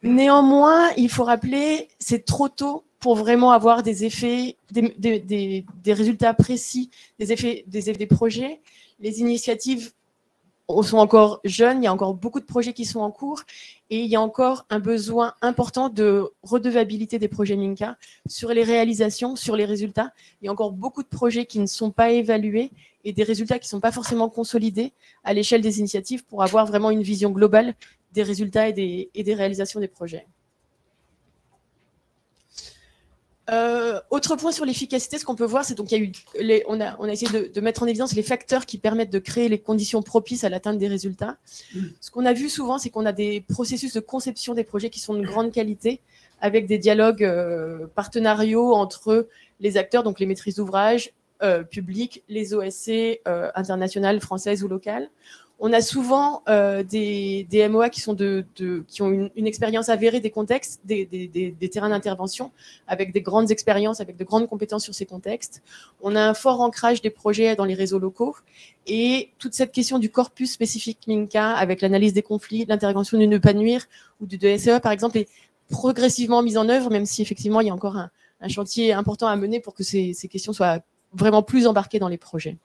Néanmoins, il faut rappeler, c'est trop tôt pour vraiment avoir des effets, des résultats précis des effets des projets. Les initiatives sont encore jeunes, il y a encore beaucoup de projets qui sont en cours et il y a encore un besoin important de redevabilité des projets Minca sur les réalisations, sur les résultats. Il y a encore beaucoup de projets qui ne sont pas évalués et des résultats qui ne sont pas forcément consolidés à l'échelle des initiatives pour avoir vraiment une vision globale des résultats et des réalisations des projets. Autre point sur l'efficacité, ce qu'on peut voir, c'est donc on a essayé de mettre en évidence les facteurs qui permettent de créer les conditions propices à l'atteinte des résultats. Ce qu'on a vu souvent, c'est qu'on a des processus de conception des projets qui sont de grande qualité, avec des dialogues partenariaux entre les acteurs, donc les maîtrises d'ouvrage publics, les OSC internationales, françaises ou locales. On a souvent des MOA qui ont une expérience avérée des contextes, des terrains d'intervention, avec des grandes expériences, avec de grandes compétences sur ces contextes. On a un fort ancrage des projets dans les réseaux locaux. Et toute cette question du corpus spécifique Minca, avec l'analyse des conflits, l'intervention du ne pas nuire ou du DSE, par exemple, est progressivement mise en œuvre, même si effectivement il y a encore un chantier important à mener pour que ces questions soient vraiment plus embarquées dans les projets.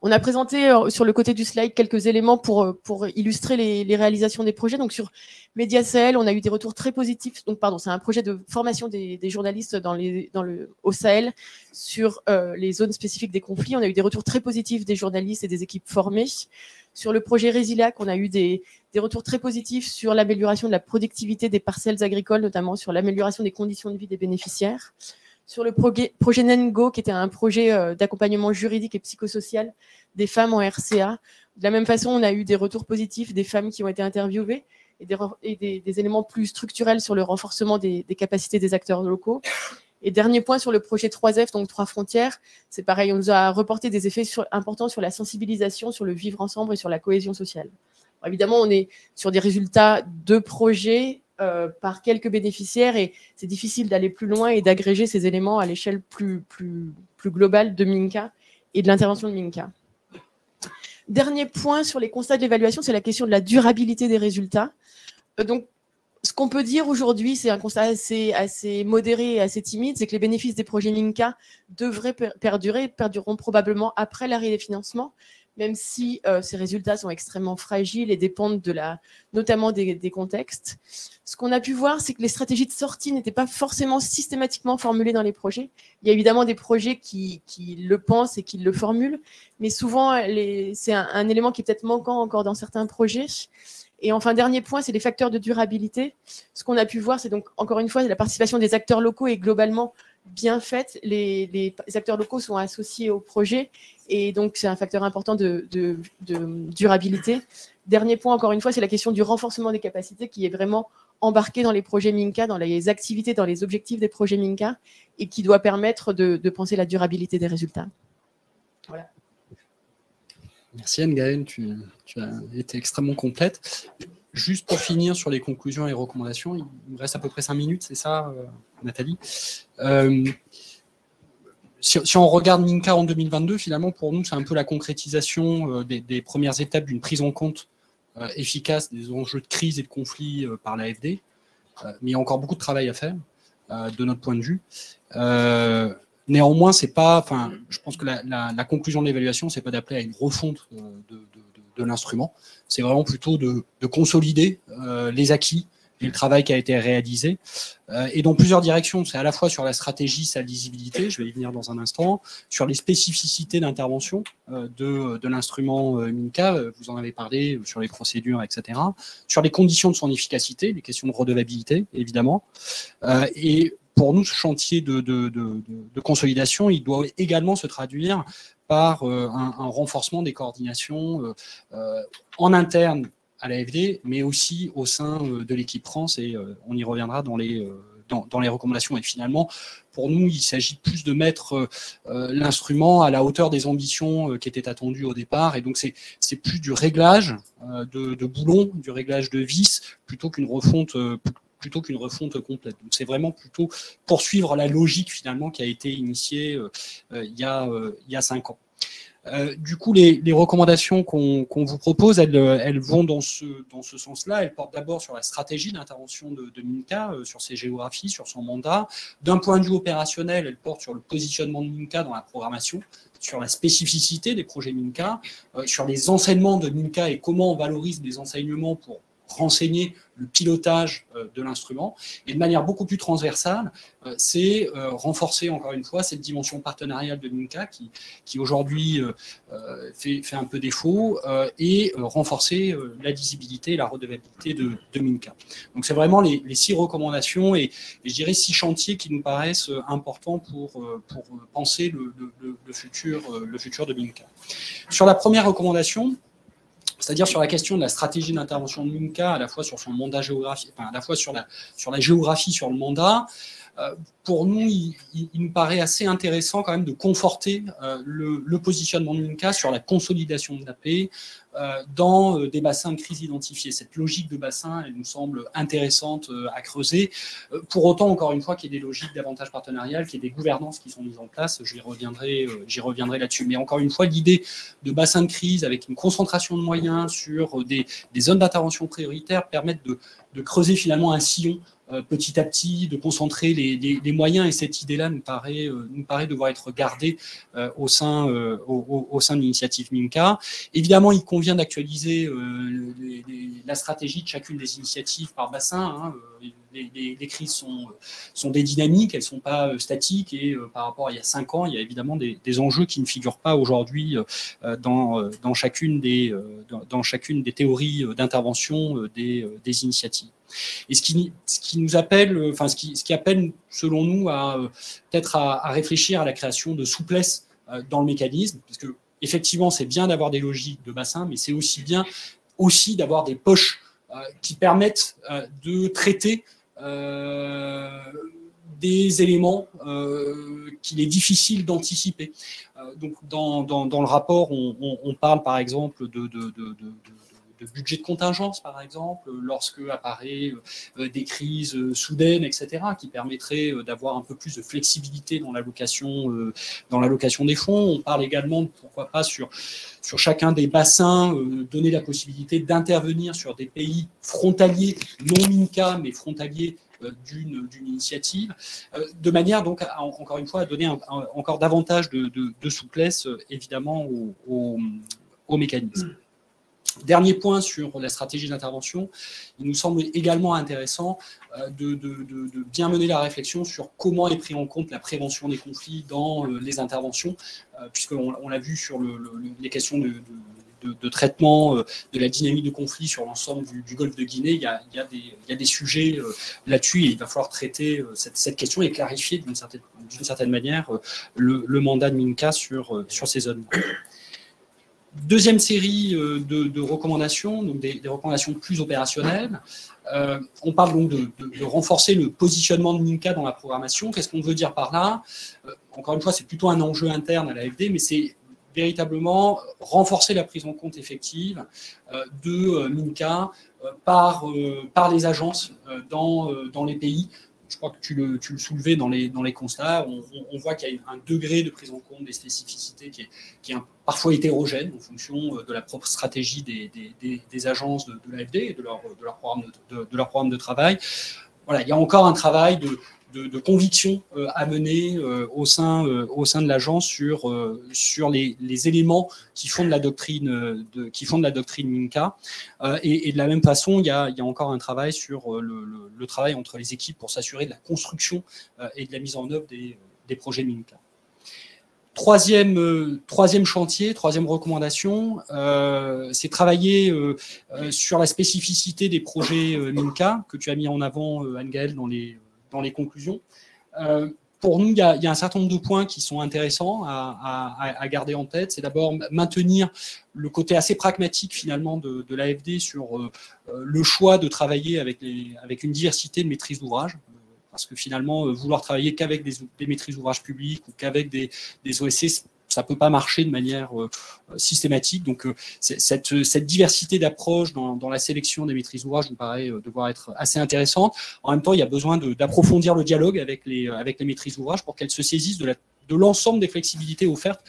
On a présenté sur le côté du slide quelques éléments pour illustrer les réalisations des projets. Donc sur Mediasahel, on a eu des retours très positifs. Donc pardon, c'est un projet de formation des journalistes au Sahel sur les zones spécifiques des conflits. On a eu des retours très positifs des journalistes et des équipes formées. Sur le projet Résilac, on a eu des retours très positifs sur l'amélioration de la productivité des parcelles agricoles, notamment sur l'amélioration des conditions de vie des bénéficiaires. Sur le projet Nengo, qui était un projet d'accompagnement juridique et psychosocial des femmes en RCA. De la même façon, on a eu des retours positifs des femmes qui ont été interviewées et des éléments plus structurels sur le renforcement des capacités des acteurs locaux. Et dernier point sur le projet 3F, donc 3 frontières, c'est pareil, on nous a reporté des effets importants sur la sensibilisation, sur le vivre ensemble et sur la cohésion sociale. Bon, évidemment, on est sur des résultats de projets par quelques bénéficiaires et c'est difficile d'aller plus loin et d'agréger ces éléments à l'échelle plus globale de Minca et de l'intervention de Minca. Dernier point sur les constats de l'évaluation, c'est la question de la durabilité des résultats. Donc, ce qu'on peut dire aujourd'hui, c'est un constat assez modéré et assez timide, c'est que les bénéfices des projets Minca devraient perdureront probablement après l'arrêt des financements, même si ces résultats sont extrêmement fragiles et dépendent notamment des contextes. Ce qu'on a pu voir, c'est que les stratégies de sortie n'étaient pas forcément systématiquement formulées dans les projets. Il y a évidemment des projets qui le pensent et qui le formulent, mais souvent, c'est un élément qui est peut-être manquant encore dans certains projets. Et enfin, dernier point, c'est les facteurs de durabilité. Ce qu'on a pu voir, c'est donc, encore une fois, la participation des acteurs locaux est globalement bien faite. Les acteurs locaux sont associés au projet et donc c'est un facteur important de durabilité. Dernier point, encore une fois, c'est la question du renforcement des capacités qui est vraiment embarqué dans les projets Minca, dans les activités, dans les objectifs des projets Minca et qui doit permettre de penser la durabilité des résultats. Voilà. Merci Anne-Gaëlle, tu as été extrêmement complète. Juste pour finir sur les conclusions et recommandations, il me reste à peu près 5 minutes, c'est ça, Nathalie? Si on regarde Minca en 2022, finalement, pour nous, c'est un peu la concrétisation des premières étapes d'une prise en compte efficace des enjeux de crise et de conflit par l'AFD. Mais il y a encore beaucoup de travail à faire, de notre point de vue. Néanmoins, c'est pas, je pense que la conclusion de l'évaluation, c'est pas d'appeler à une refonte de l'instrument. C'est vraiment plutôt de consolider les acquis et le travail qui a été réalisé. Et dans plusieurs directions. C'est à la fois sur la stratégie, sa lisibilité, je vais y venir dans un instant, sur les spécificités d'intervention de l'instrument Minca, vous en avez parlé, sur les procédures, etc. Sur les conditions de son efficacité, les questions de redevabilité, évidemment. Et pour nous, ce chantier de consolidation, il doit également se traduire par un renforcement des coordinations en interne à l'AFD, mais aussi au sein de l'équipe France, et on y reviendra dans les recommandations. Et finalement, pour nous, il s'agit plus de mettre l'instrument à la hauteur des ambitions qui étaient attendues au départ, et donc c'est plus du réglage de boulons, du réglage de vis, plutôt qu'une refonte complète. Donc c'est vraiment plutôt poursuivre la logique finalement qui a été initiée il y a 5 ans. Du coup, les recommandations qu'on vous propose, elles vont dans ce sens-là. Elles portent d'abord sur la stratégie d'intervention de MINCA, sur ses géographies, sur son mandat. D'un point de vue opérationnel, elles portent sur le positionnement de MINCA dans la programmation, sur la spécificité des projets MINCA, sur les enseignements de MINCA et comment on valorise les enseignements pour renseigner le pilotage de l'instrument. Et de manière beaucoup plus transversale, c'est renforcer encore une fois cette dimension partenariale de MINCA qui aujourd'hui fait un peu défaut, et renforcer la lisibilité et la redevabilité de MINCA. Donc c'est vraiment les 6 recommandations et je dirais 6 chantiers qui nous paraissent importants pour penser le futur de MINCA. Sur la première recommandation, c'est-à-dire sur la question de la stratégie d'intervention de MINCA, à la fois sur son mandat géographique, enfin, à la fois sur la géographie, sur le mandat. Pour nous, il nous paraît assez intéressant quand même de conforter le positionnement de MINCA sur la consolidation de la paix dans des bassins de crise identifiés. Cette logique de bassin, elle nous semble intéressante à creuser. Pour autant, encore une fois, qu'il y ait des logiques davantage partenariales, qu'il y ait des gouvernances qui sont mises en place, j'y reviendrai là-dessus. Mais encore une fois, l'idée de bassin de crise avec une concentration de moyens sur des zones d'intervention prioritaires permettent de creuser finalement un sillon petit à petit, de concentrer les moyens, et cette idée-là nous paraît devoir être gardée au sein de l'initiative MINCA. Évidemment, il convient d'actualiser la stratégie de chacune des initiatives par bassin. Les crises sont des dynamiques, elles ne sont pas statiques, et par rapport à il y a 5 ans, il y a évidemment des enjeux qui ne figurent pas aujourd'hui dans chacune des théories d'intervention des initiatives. Et ce qui appelle, selon nous, peut-être à réfléchir à la création de souplesse dans le mécanisme, parce que effectivement, c'est bien d'avoir des logiques de bassin, mais c'est aussi bien d'avoir des poches qui permettent de traiter des éléments qu'il est difficile d'anticiper. Donc, dans le rapport, on parle par exemple de budget de contingence, par exemple, lorsque apparaît des crises soudaines, etc., qui permettraient d'avoir un peu plus de flexibilité dans l'allocation des fonds. On parle également, pourquoi pas, sur chacun des bassins, donner la possibilité d'intervenir sur des pays frontaliers, non MINCA, mais frontaliers d'une initiative, de manière donc, encore une fois, à donner encore davantage de souplesse, évidemment, au mécanisme. Dernier point sur la stratégie d'intervention, il nous semble également intéressant de bien mener la réflexion sur comment est pris en compte la prévention des conflits dans les interventions, puisqu'on l'a vu sur les questions de traitement de la dynamique de conflit sur l'ensemble du golfe de Guinée. Il y a des sujets là-dessus, et il va falloir traiter cette question et clarifier d'une certaine manière le mandat de MINCA sur ces zones. Deuxième série de recommandations, donc des recommandations plus opérationnelles. On parle donc de renforcer le positionnement de MINCA dans la programmation. Qu'est-ce qu'on veut dire par là? Encore une fois, c'est plutôt un enjeu interne à l'AFD, mais c'est véritablement renforcer la prise en compte effective de MINCA par les agences dans les pays. Je crois que tu le soulevais dans les constats. On voit qu'il y a un degré de prise en compte des spécificités qui est parfois hétérogène en fonction de la propre stratégie des agences de l'AFD et de leur programme de travail. Voilà, il y a encore un travail de conviction à mener au sein de l'agence sur les éléments qui font de la doctrine MINCA, et de la même façon il y a encore un travail sur le travail entre les équipes pour s'assurer de la construction et de la mise en œuvre des projets MINCA. Troisième chantier, troisième recommandation, c'est travailler sur la spécificité des projets MINCA que tu as mis en avant, Anne-Gaëlle, dans les conclusions. pour nous, il y a un certain nombre de points qui sont intéressants à garder en tête. C'est d'abord maintenir le côté assez pragmatique finalement de l'AFD sur le choix de travailler avec une diversité de maîtrises d'ouvrage. Parce que finalement, vouloir travailler qu'avec des maîtrises d'ouvrage publiques ou qu'avec des OSC, ça ne peut pas marcher de manière systématique. Donc, cette diversité d'approche dans la sélection des maîtrises d'ouvrage nous paraît devoir être assez intéressante. En même temps, il y a besoin d'approfondir le dialogue avec les maîtrises d'ouvrage pour qu'elles se saisissent de l'ensemble des flexibilités offertes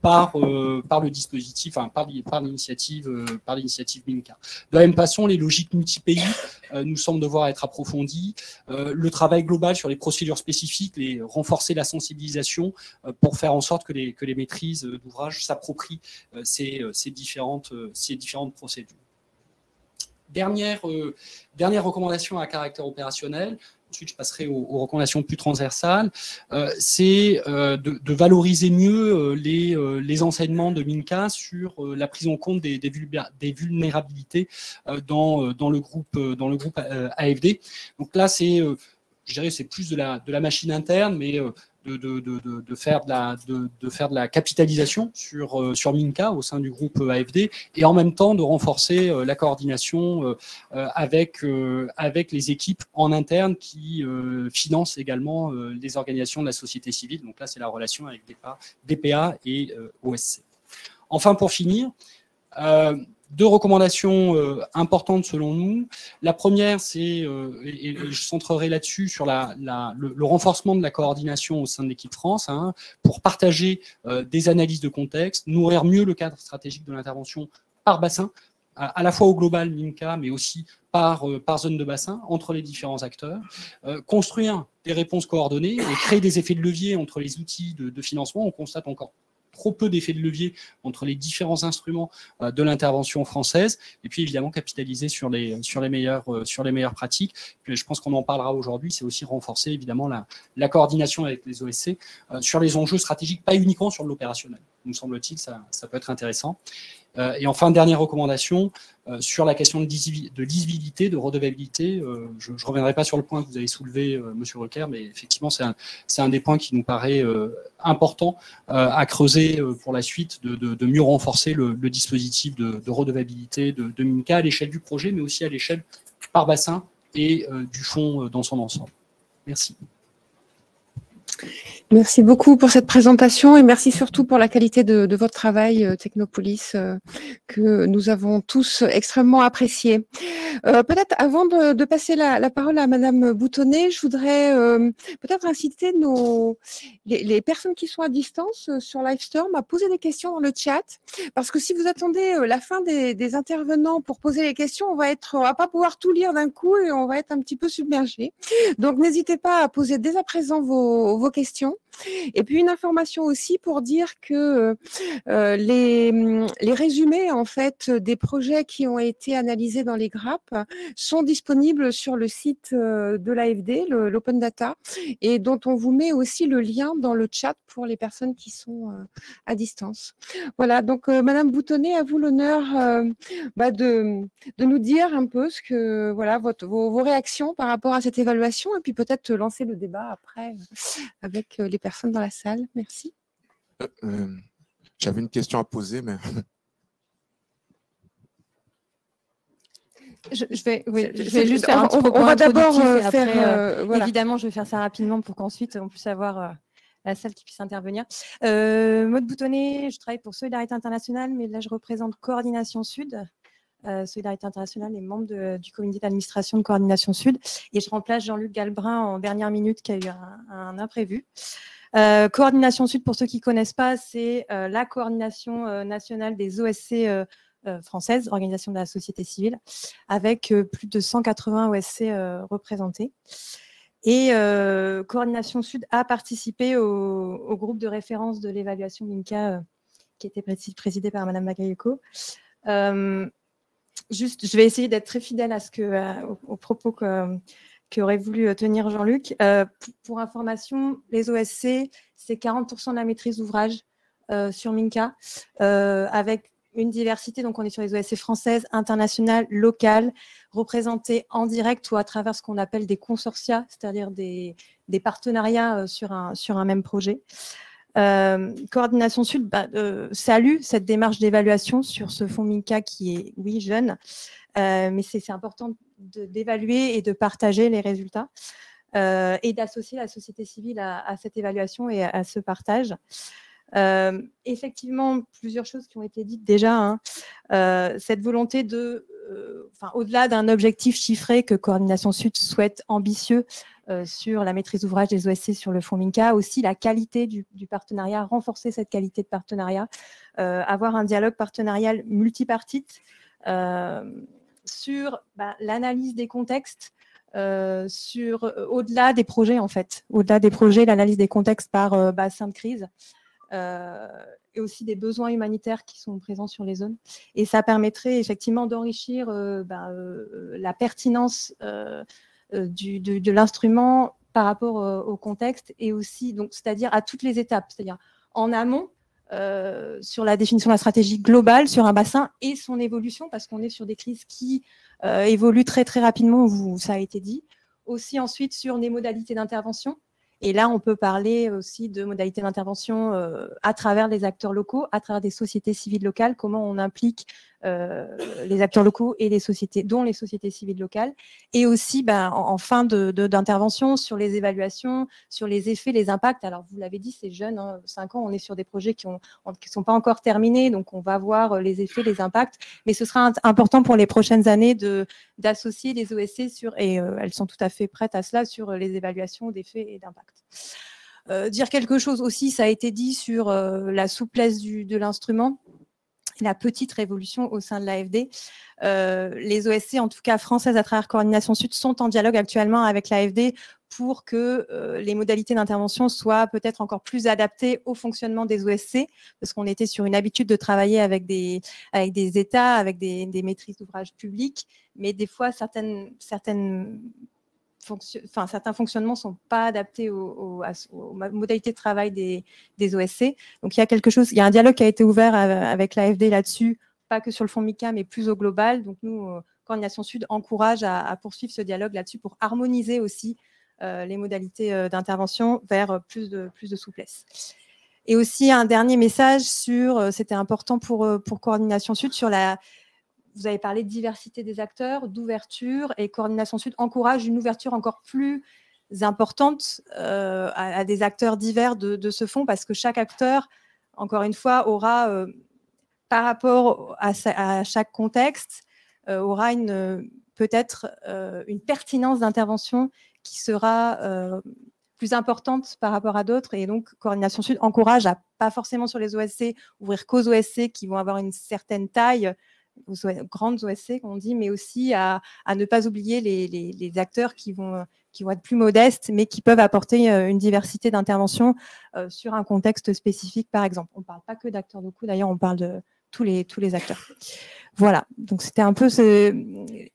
par le dispositif, enfin, par l'initiative MINCA. De la même façon, les logiques multi-pays nous semblent devoir être approfondies. Le travail global sur les procédures spécifiques, renforcer la sensibilisation pour faire en sorte que les maîtrises d'ouvrage s'approprient ces différentes procédures. Dernière recommandation à caractère opérationnel. Ensuite, je passerai aux recommandations plus transversales. C'est de valoriser mieux les enseignements de MINCA sur la prise en compte des vulnérabilités dans le groupe AFD. Donc là, je dirais, c'est plus de la machine interne, mais de faire de la capitalisation sur MINCA au sein du groupe AFD et en même temps de renforcer la coordination avec les équipes en interne qui financent également les organisations de la société civile. Donc là, c'est la relation avec DPA et OSC. Enfin, pour finir, deux recommandations importantes selon nous. La première, c'est, et je centrerai là-dessus, sur le renforcement de la coordination au sein de l'équipe France, pour partager des analyses de contexte, nourrir mieux le cadre stratégique de l'intervention par bassin, à la fois au global MINCA, mais aussi par zone de bassin, entre les différents acteurs, construire des réponses coordonnées et créer des effets de levier entre les outils de financement. On constate encore trop peu d'effets de levier entre les différents instruments de l'intervention française, et puis évidemment capitaliser sur les meilleures pratiques. Puis, je pense qu'on en parlera aujourd'hui, c'est aussi renforcer évidemment la coordination avec les OSC sur les enjeux stratégiques, pas uniquement sur l'opérationnel. Nous semble-t-il, ça peut être intéressant. Et enfin, dernière recommandation, sur la question de lisibilité, de redevabilité. Je ne reviendrai pas sur le point que vous avez soulevé, Monsieur Recker, mais effectivement, c'est un des points qui nous paraît important à creuser pour la suite, de mieux renforcer le dispositif de redevabilité de MINCA à l'échelle du projet, mais aussi à l'échelle par bassin et du fonds dans son ensemble. Merci. Merci beaucoup pour cette présentation et merci surtout pour la qualité de votre travail, Technopolis, que nous avons tous extrêmement apprécié. Peut-être avant de passer la parole à Madame Boutonnet, je voudrais peut-être inciter les personnes qui sont à distance sur Livestorm à poser des questions dans le chat, parce que si vous attendez la fin des intervenants pour poser les questions, on va pas pouvoir tout lire d'un coup et on va être un petit peu submergé. Donc n'hésitez pas à poser dès à présent vos questions. Et puis une information aussi pour dire que les résumés en fait des projets qui ont été analysés dans les grappes sont disponibles sur le site de l'AFD, l'Open Data, et dont on vous met aussi le lien dans le chat pour les personnes qui sont à distance. Voilà, donc Madame Boutonnet, à vous l'honneur de nous dire un peu voilà, vos réactions par rapport à cette évaluation, et puis peut-être lancer le débat après avec les personnes dans la salle. Merci. J'avais une question à poser, mais... Je vais juste faire un petit propos introductif et après, voilà. Évidemment, je vais faire ça rapidement pour qu'ensuite on puisse avoir la salle qui puisse intervenir. Maud Boutonnet, je travaille pour Solidarité Internationale, mais là je représente Coordination Sud. Solidarité Internationale est membre du comité d'administration de Coordination Sud, et je remplace Jean-Luc Galbrin en dernière minute qui a eu un imprévu. Coordination Sud, pour ceux qui ne connaissent pas, c'est la coordination nationale des OSC françaises, Organisation de la société civile, avec plus de 180 OSC représentés. Et Coordination Sud a participé au groupe de référence de l'évaluation MINCA qui était présidé par Madame Bagayoko. Juste, je vais essayer d'être très fidèle à aux propos qu'aurait voulu tenir Jean-Luc. Pour information, les OSC, c'est 40% de la maîtrise d'ouvrage sur MINCA, avec une diversité, donc on est sur les OSC françaises, internationales, locales, représentées en direct ou à travers ce qu'on appelle des consortia, c'est-à-dire des partenariats sur un même projet. Coordination Sud salue cette démarche d'évaluation sur ce fonds MINCA qui est, oui, jeune, mais c'est important d'évaluer et de partager les résultats et d'associer la société civile à cette évaluation et à ce partage. Effectivement, plusieurs choses qui ont été dites déjà, hein. Cette volonté de, au-delà d'un objectif chiffré que Coordination Sud souhaite ambitieux sur la maîtrise d'ouvrage des OSC sur le fonds MINCA, aussi la qualité du partenariat, renforcer cette qualité de partenariat, avoir un dialogue partenarial multipartite sur l'analyse des contextes, au-delà des projets en fait, au-delà des projets, l'analyse des contextes par bassin de crise. Et aussi des besoins humanitaires qui sont présents sur les zones. Et ça permettrait effectivement d'enrichir la pertinence de l'instrument par rapport au contexte et aussi, c'est-à-dire à toutes les étapes, c'est-à-dire en amont, sur la définition de la stratégie globale sur un bassin et son évolution, parce qu'on est sur des crises qui évoluent très très rapidement, ça a été dit. Aussi ensuite sur les modalités d'intervention. Et là, on peut parler aussi de modalités d'intervention à travers les acteurs locaux, à travers des sociétés civiles locales, comment on implique les acteurs locaux et les sociétés, dont les sociétés civiles locales, et aussi en fin d'intervention sur les évaluations, sur les effets, les impacts. Alors, vous l'avez dit, c'est jeune, hein, 5 ans, on est sur des projets qui ne sont pas encore terminés, donc on va voir les effets, les impacts, mais ce sera important pour les prochaines années d'associer les OSC et elles sont tout à fait prêtes à cela, sur les évaluations d'effets et d'impacts. Dire quelque chose aussi, ça a été dit sur la souplesse de l'instrument, la petite révolution au sein de l'AFD. Les OSC, en tout cas françaises à travers Coordination Sud, sont en dialogue actuellement avec l'AFD pour que les modalités d'intervention soient peut-être encore plus adaptées au fonctionnement des OSC, parce qu'on était sur une habitude de travailler avec des États, avec des maîtrises d'ouvrage publics, mais des fois certains fonctionnements ne sont pas adaptés aux modalités de travail des OSC. Donc, il y a un dialogue qui a été ouvert avec l'AFD là-dessus, pas que sur le fonds MICA, mais plus au global. Donc, nous, Coordination Sud encourage à poursuivre ce dialogue là-dessus pour harmoniser aussi les modalités d'intervention vers plus de souplesse. Et aussi, un dernier message c'était important pour Coordination Sud, sur vous avez parlé de diversité des acteurs, d'ouverture, et Coordination Sud encourage une ouverture encore plus importante à des acteurs divers de ce fonds, parce que chaque acteur, encore une fois, aura, par rapport à chaque contexte, aura peut-être une pertinence d'intervention qui sera plus importante par rapport à d'autres. Et donc, Coordination Sud encourage à, pas forcément sur les OSC, ouvrir qu'aux OSC qui vont avoir une certaine taille, aux grandes OSC, qu'on dit, mais aussi à ne pas oublier les acteurs qui vont être plus modestes, mais qui peuvent apporter une diversité d'intervention sur un contexte spécifique, par exemple. On ne parle pas que d'acteurs locaux, d'ailleurs, on parle de tous les acteurs. Voilà, donc c'était un peu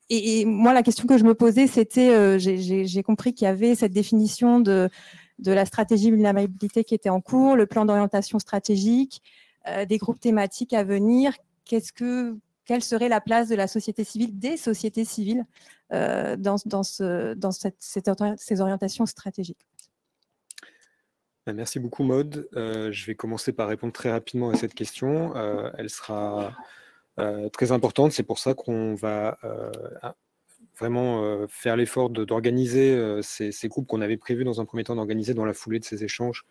et moi, la question que je me posais, c'était, j'ai compris qu'il y avait cette définition de la stratégie vulnérabilité qui était en cours, le plan d'orientation stratégique, des groupes thématiques à venir. Quelle serait la place de la société civile, des sociétés civiles dans ces orientations stratégiques? Merci beaucoup, Maude. Je vais commencer par répondre très rapidement à cette question. Elle sera très importante. C'est pour ça qu'on va vraiment faire l'effort d'organiser ces groupes qu'on avait prévu dans un premier temps d'organiser dans la foulée de ces échanges.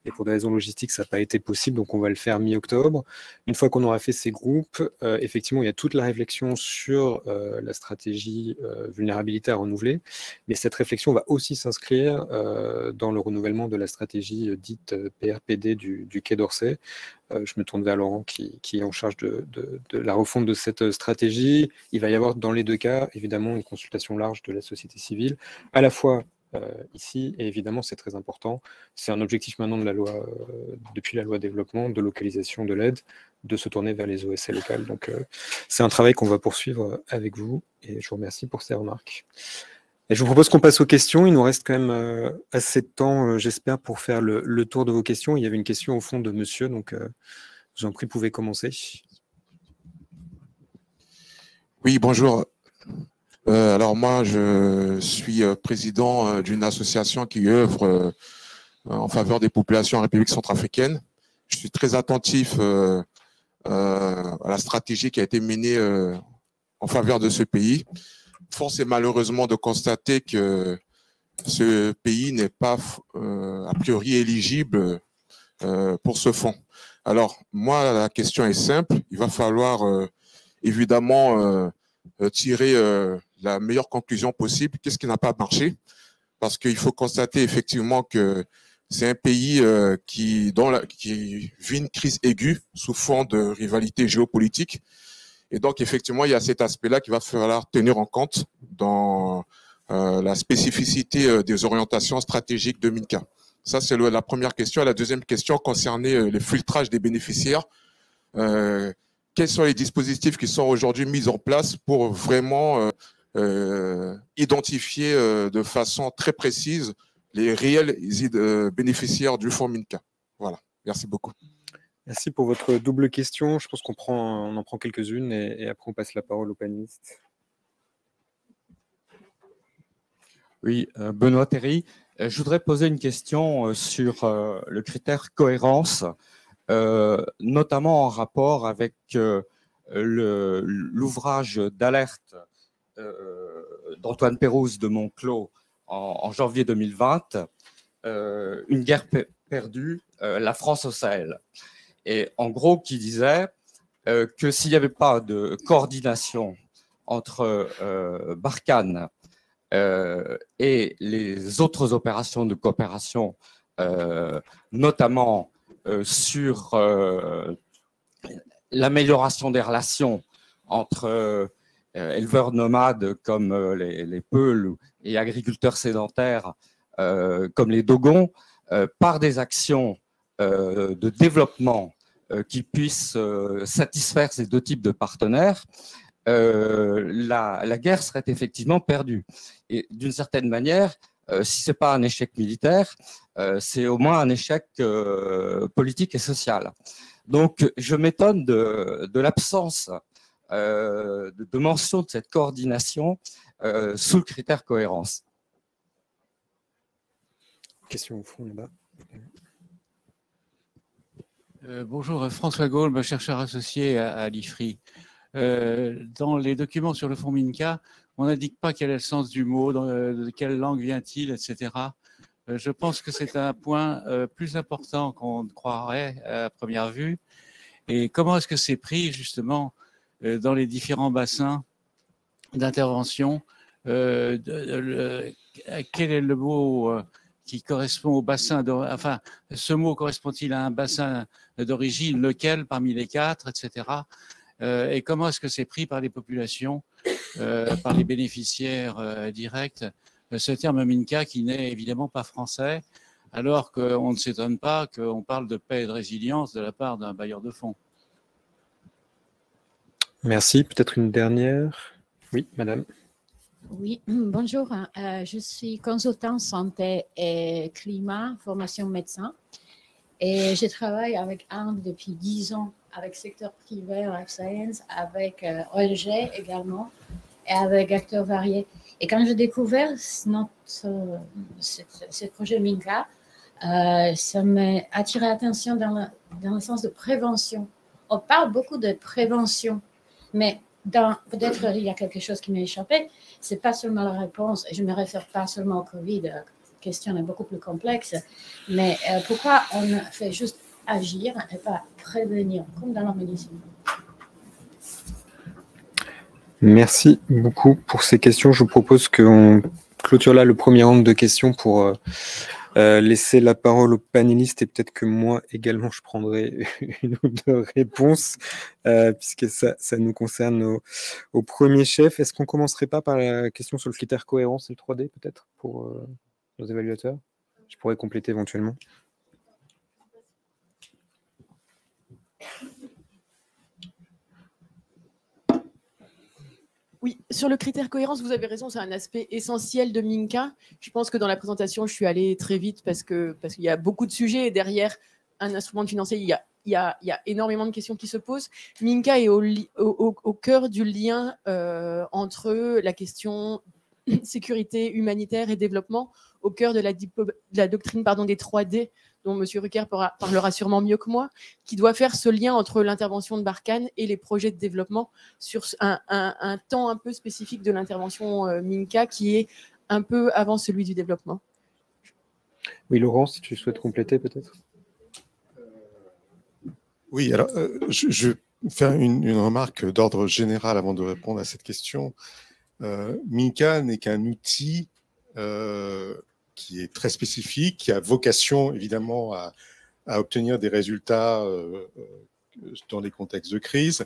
Et pour des raisons logistiques, ça n'a pas été possible, donc on va le faire mi-octobre. Une fois qu'on aura fait ces groupes, effectivement, il y a toute la réflexion sur la stratégie vulnérabilité à renouveler, mais cette réflexion va aussi s'inscrire dans le renouvellement de la stratégie dite PRPD du Quai d'Orsay. Je me tourne vers Laurent qui est en charge de la refonte de cette stratégie. Il va y avoir dans les deux cas, évidemment, une consultation large de la société civile, à la fois ici, et évidemment, c'est très important. C'est un objectif maintenant de la loi, depuis la loi développement, de localisation de l'aide, de se tourner vers les OSC locales. Donc, c'est un travail qu'on va poursuivre avec vous, et je vous remercie pour ces remarques. Et je vous propose qu'on passe aux questions. Il nous reste quand même assez de temps, j'espère, pour faire le tour de vos questions. Il y avait une question au fond de monsieur, donc je vous en prie, vous pouvez commencer. Oui, bonjour. Alors moi, je suis président d'une association qui œuvre en faveur des populations en République centrafricaine. Je suis très attentif à la stratégie qui a été menée en faveur de ce pays. Force est malheureusement de constater que ce pays n'est pas a priori éligible pour ce fonds. Alors, moi, la question est simple. Il va falloir évidemment tirer la meilleure conclusion possible. Qu'est-ce qui n'a pas marché? Parce qu'il faut constater effectivement que c'est un pays qui vit une crise aiguë sous fond de rivalité géopolitique. Et donc, effectivement, il y a cet aspect-là qu'il va falloir tenir en compte dans la spécificité des orientations stratégiques de MINCA. Ça, c'est la première question. Et la deuxième question concernait le filtrage des bénéficiaires. Quels sont les dispositifs qui sont aujourd'hui mis en place pour vraiment identifier de façon très précise les réels bénéficiaires du fonds MINCA? Voilà, merci beaucoup. Merci pour votre double question. Je pense qu'on en prend quelques-unes et après on passe la parole aux panélistes. Oui, Benoît Théry. Je voudrais poser une question sur le critère cohérence, notamment en rapport avec l'ouvrage d'alerte d'Antoine Pérouse de Monclos en janvier 2020, Une guerre perdue, la France au Sahel. Et en gros, qui disait que s'il n'y avait pas de coordination entre Barkhane et les autres opérations de coopération, notamment sur l'amélioration des relations entre éleveurs nomades comme les Peuls et agriculteurs sédentaires comme les Dogons, par des actions de développement qui puissent satisfaire ces deux types de partenaires, la guerre serait effectivement perdue. Et d'une certaine manière, si ce n'est pas un échec militaire, c'est au moins un échec politique et social. Donc, je m'étonne de l'absence de mention de cette coordination sous le critère cohérence. Question au fond là-bas. Bonjour, François Gaulle, chercheur associé à l'IFRI. Dans les documents sur le fonds MINCA, on n'indique pas quel est le sens du mot, de quelle langue vient-il, etc. Je pense que c'est un point plus important qu'on ne croirait à première vue. Et comment est-ce que c'est pris justement dans les différents bassins d'intervention? Quel est le mot qui correspond au bassin, enfin, ce mot correspond-il à un bassin d'origine, lequel parmi les quatre, etc. Et comment est-ce que c'est pris par les populations, par les bénéficiaires directs, ce terme MINCA qui n'est évidemment pas français, alors qu'on ne s'étonne pas qu'on parle de paix et de résilience de la part d'un bailleur de fonds. Merci. Peut-être une dernière. Oui, madame. Oui, bonjour. Je suis consultante santé et climat, formation médecin. Et je travaille avec Anne depuis 10 ans, avec secteur privé, Life Science, avec ONG également, et avec acteurs variés. Et quand j'ai découvert ce projet MINCA, ça m'a attiré l'attention dans le sens de prévention. On parle beaucoup de prévention, mais peut-être il y a quelque chose qui m'a échappé. Ce n'est pas seulement la réponse, et je ne me réfère pas seulement au Covid, la question est beaucoup plus complexe, mais pourquoi on fait juste agir et pas prévenir, comme dans la médecine? Merci beaucoup pour ces questions. Je vous propose qu'on clôture là le premier round de questions pour laisser la parole aux panélistes et peut-être que moi également je prendrai une ou deux réponses puisque ça nous concerne au premier chef. Est-ce qu'on ne commencerait pas par la question sur le critère cohérence et le 3D peut-être pour nos évaluateurs? Je pourrais compléter éventuellement. Oui, sur le critère cohérence, vous avez raison, c'est un aspect essentiel de MINCA. Je pense que dans la présentation, je suis allée très vite parce qu'il y a beaucoup de sujets et derrière un instrument de financier, il y a il y a énormément de questions qui se posent. Minka est au cœur du lien entre la question sécurité humanitaire et développement, au cœur de la doctrine des 3D, dont M. Rucker parlera sûrement mieux que moi, qui doit faire ce lien entre l'intervention de Barkhane et les projets de développement sur un temps un peu spécifique de l'intervention Minka, qui est un peu avant celui du développement. Oui, Laurent, si tu souhaites compléter peut-être. Oui, alors je vais faire une remarque d'ordre général avant de répondre à cette question. Minka n'est qu'un outil qui est très spécifique, qui a vocation évidemment à obtenir des résultats dans les contextes de crise,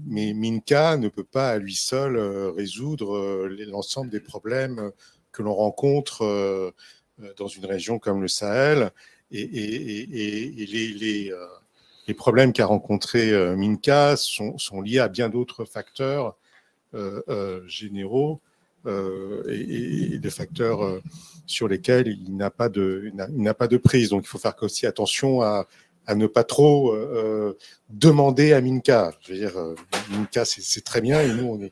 mais Minka ne peut pas à lui seul résoudre l'ensemble des problèmes que l'on rencontre dans une région comme le Sahel, et les problèmes qu'a rencontrés Minka sont liés à bien d'autres facteurs généraux et des facteurs sur lesquels il n'a pas de prise. Donc il faut faire aussi attention à ne pas trop demander à Minka. Je veux dire, Minka c'est très bien, et nous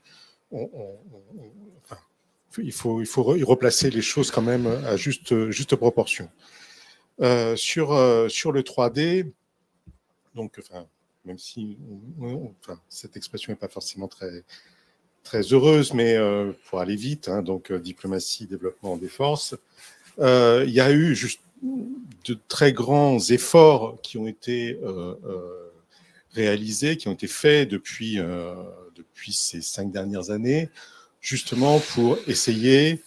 il faut replacer les choses quand même à juste proportion. Sur le 3D, donc même si cette expression n'est pas forcément très heureuse, mais pour aller vite, donc diplomatie, développement, défense, il y a eu juste de très grands efforts qui ont été réalisés, qui ont été faits depuis ces 5 dernières années, justement pour essayer,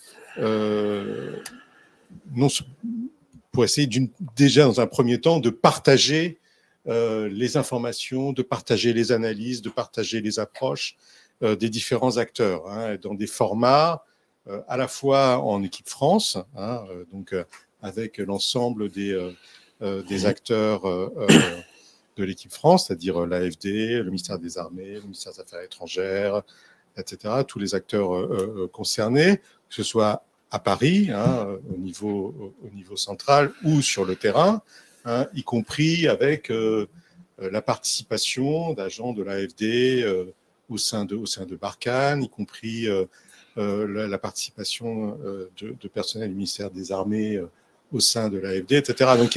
déjà dans un premier temps, de partager les informations, de partager les analyses, de partager les approches des différents acteurs, dans des formats à la fois en équipe France, donc avec l'ensemble des acteurs de l'équipe France, c'est-à-dire l'AFD, le ministère des Armées, le ministère des Affaires étrangères, etc., tous les acteurs concernés, que ce soit à Paris, au niveau central, ou sur le terrain, y compris avec la participation d'agents de l'AFD au sein de Barkhane, y compris la participation de personnel du ministère des Armées au sein de l'AFD, etc. Donc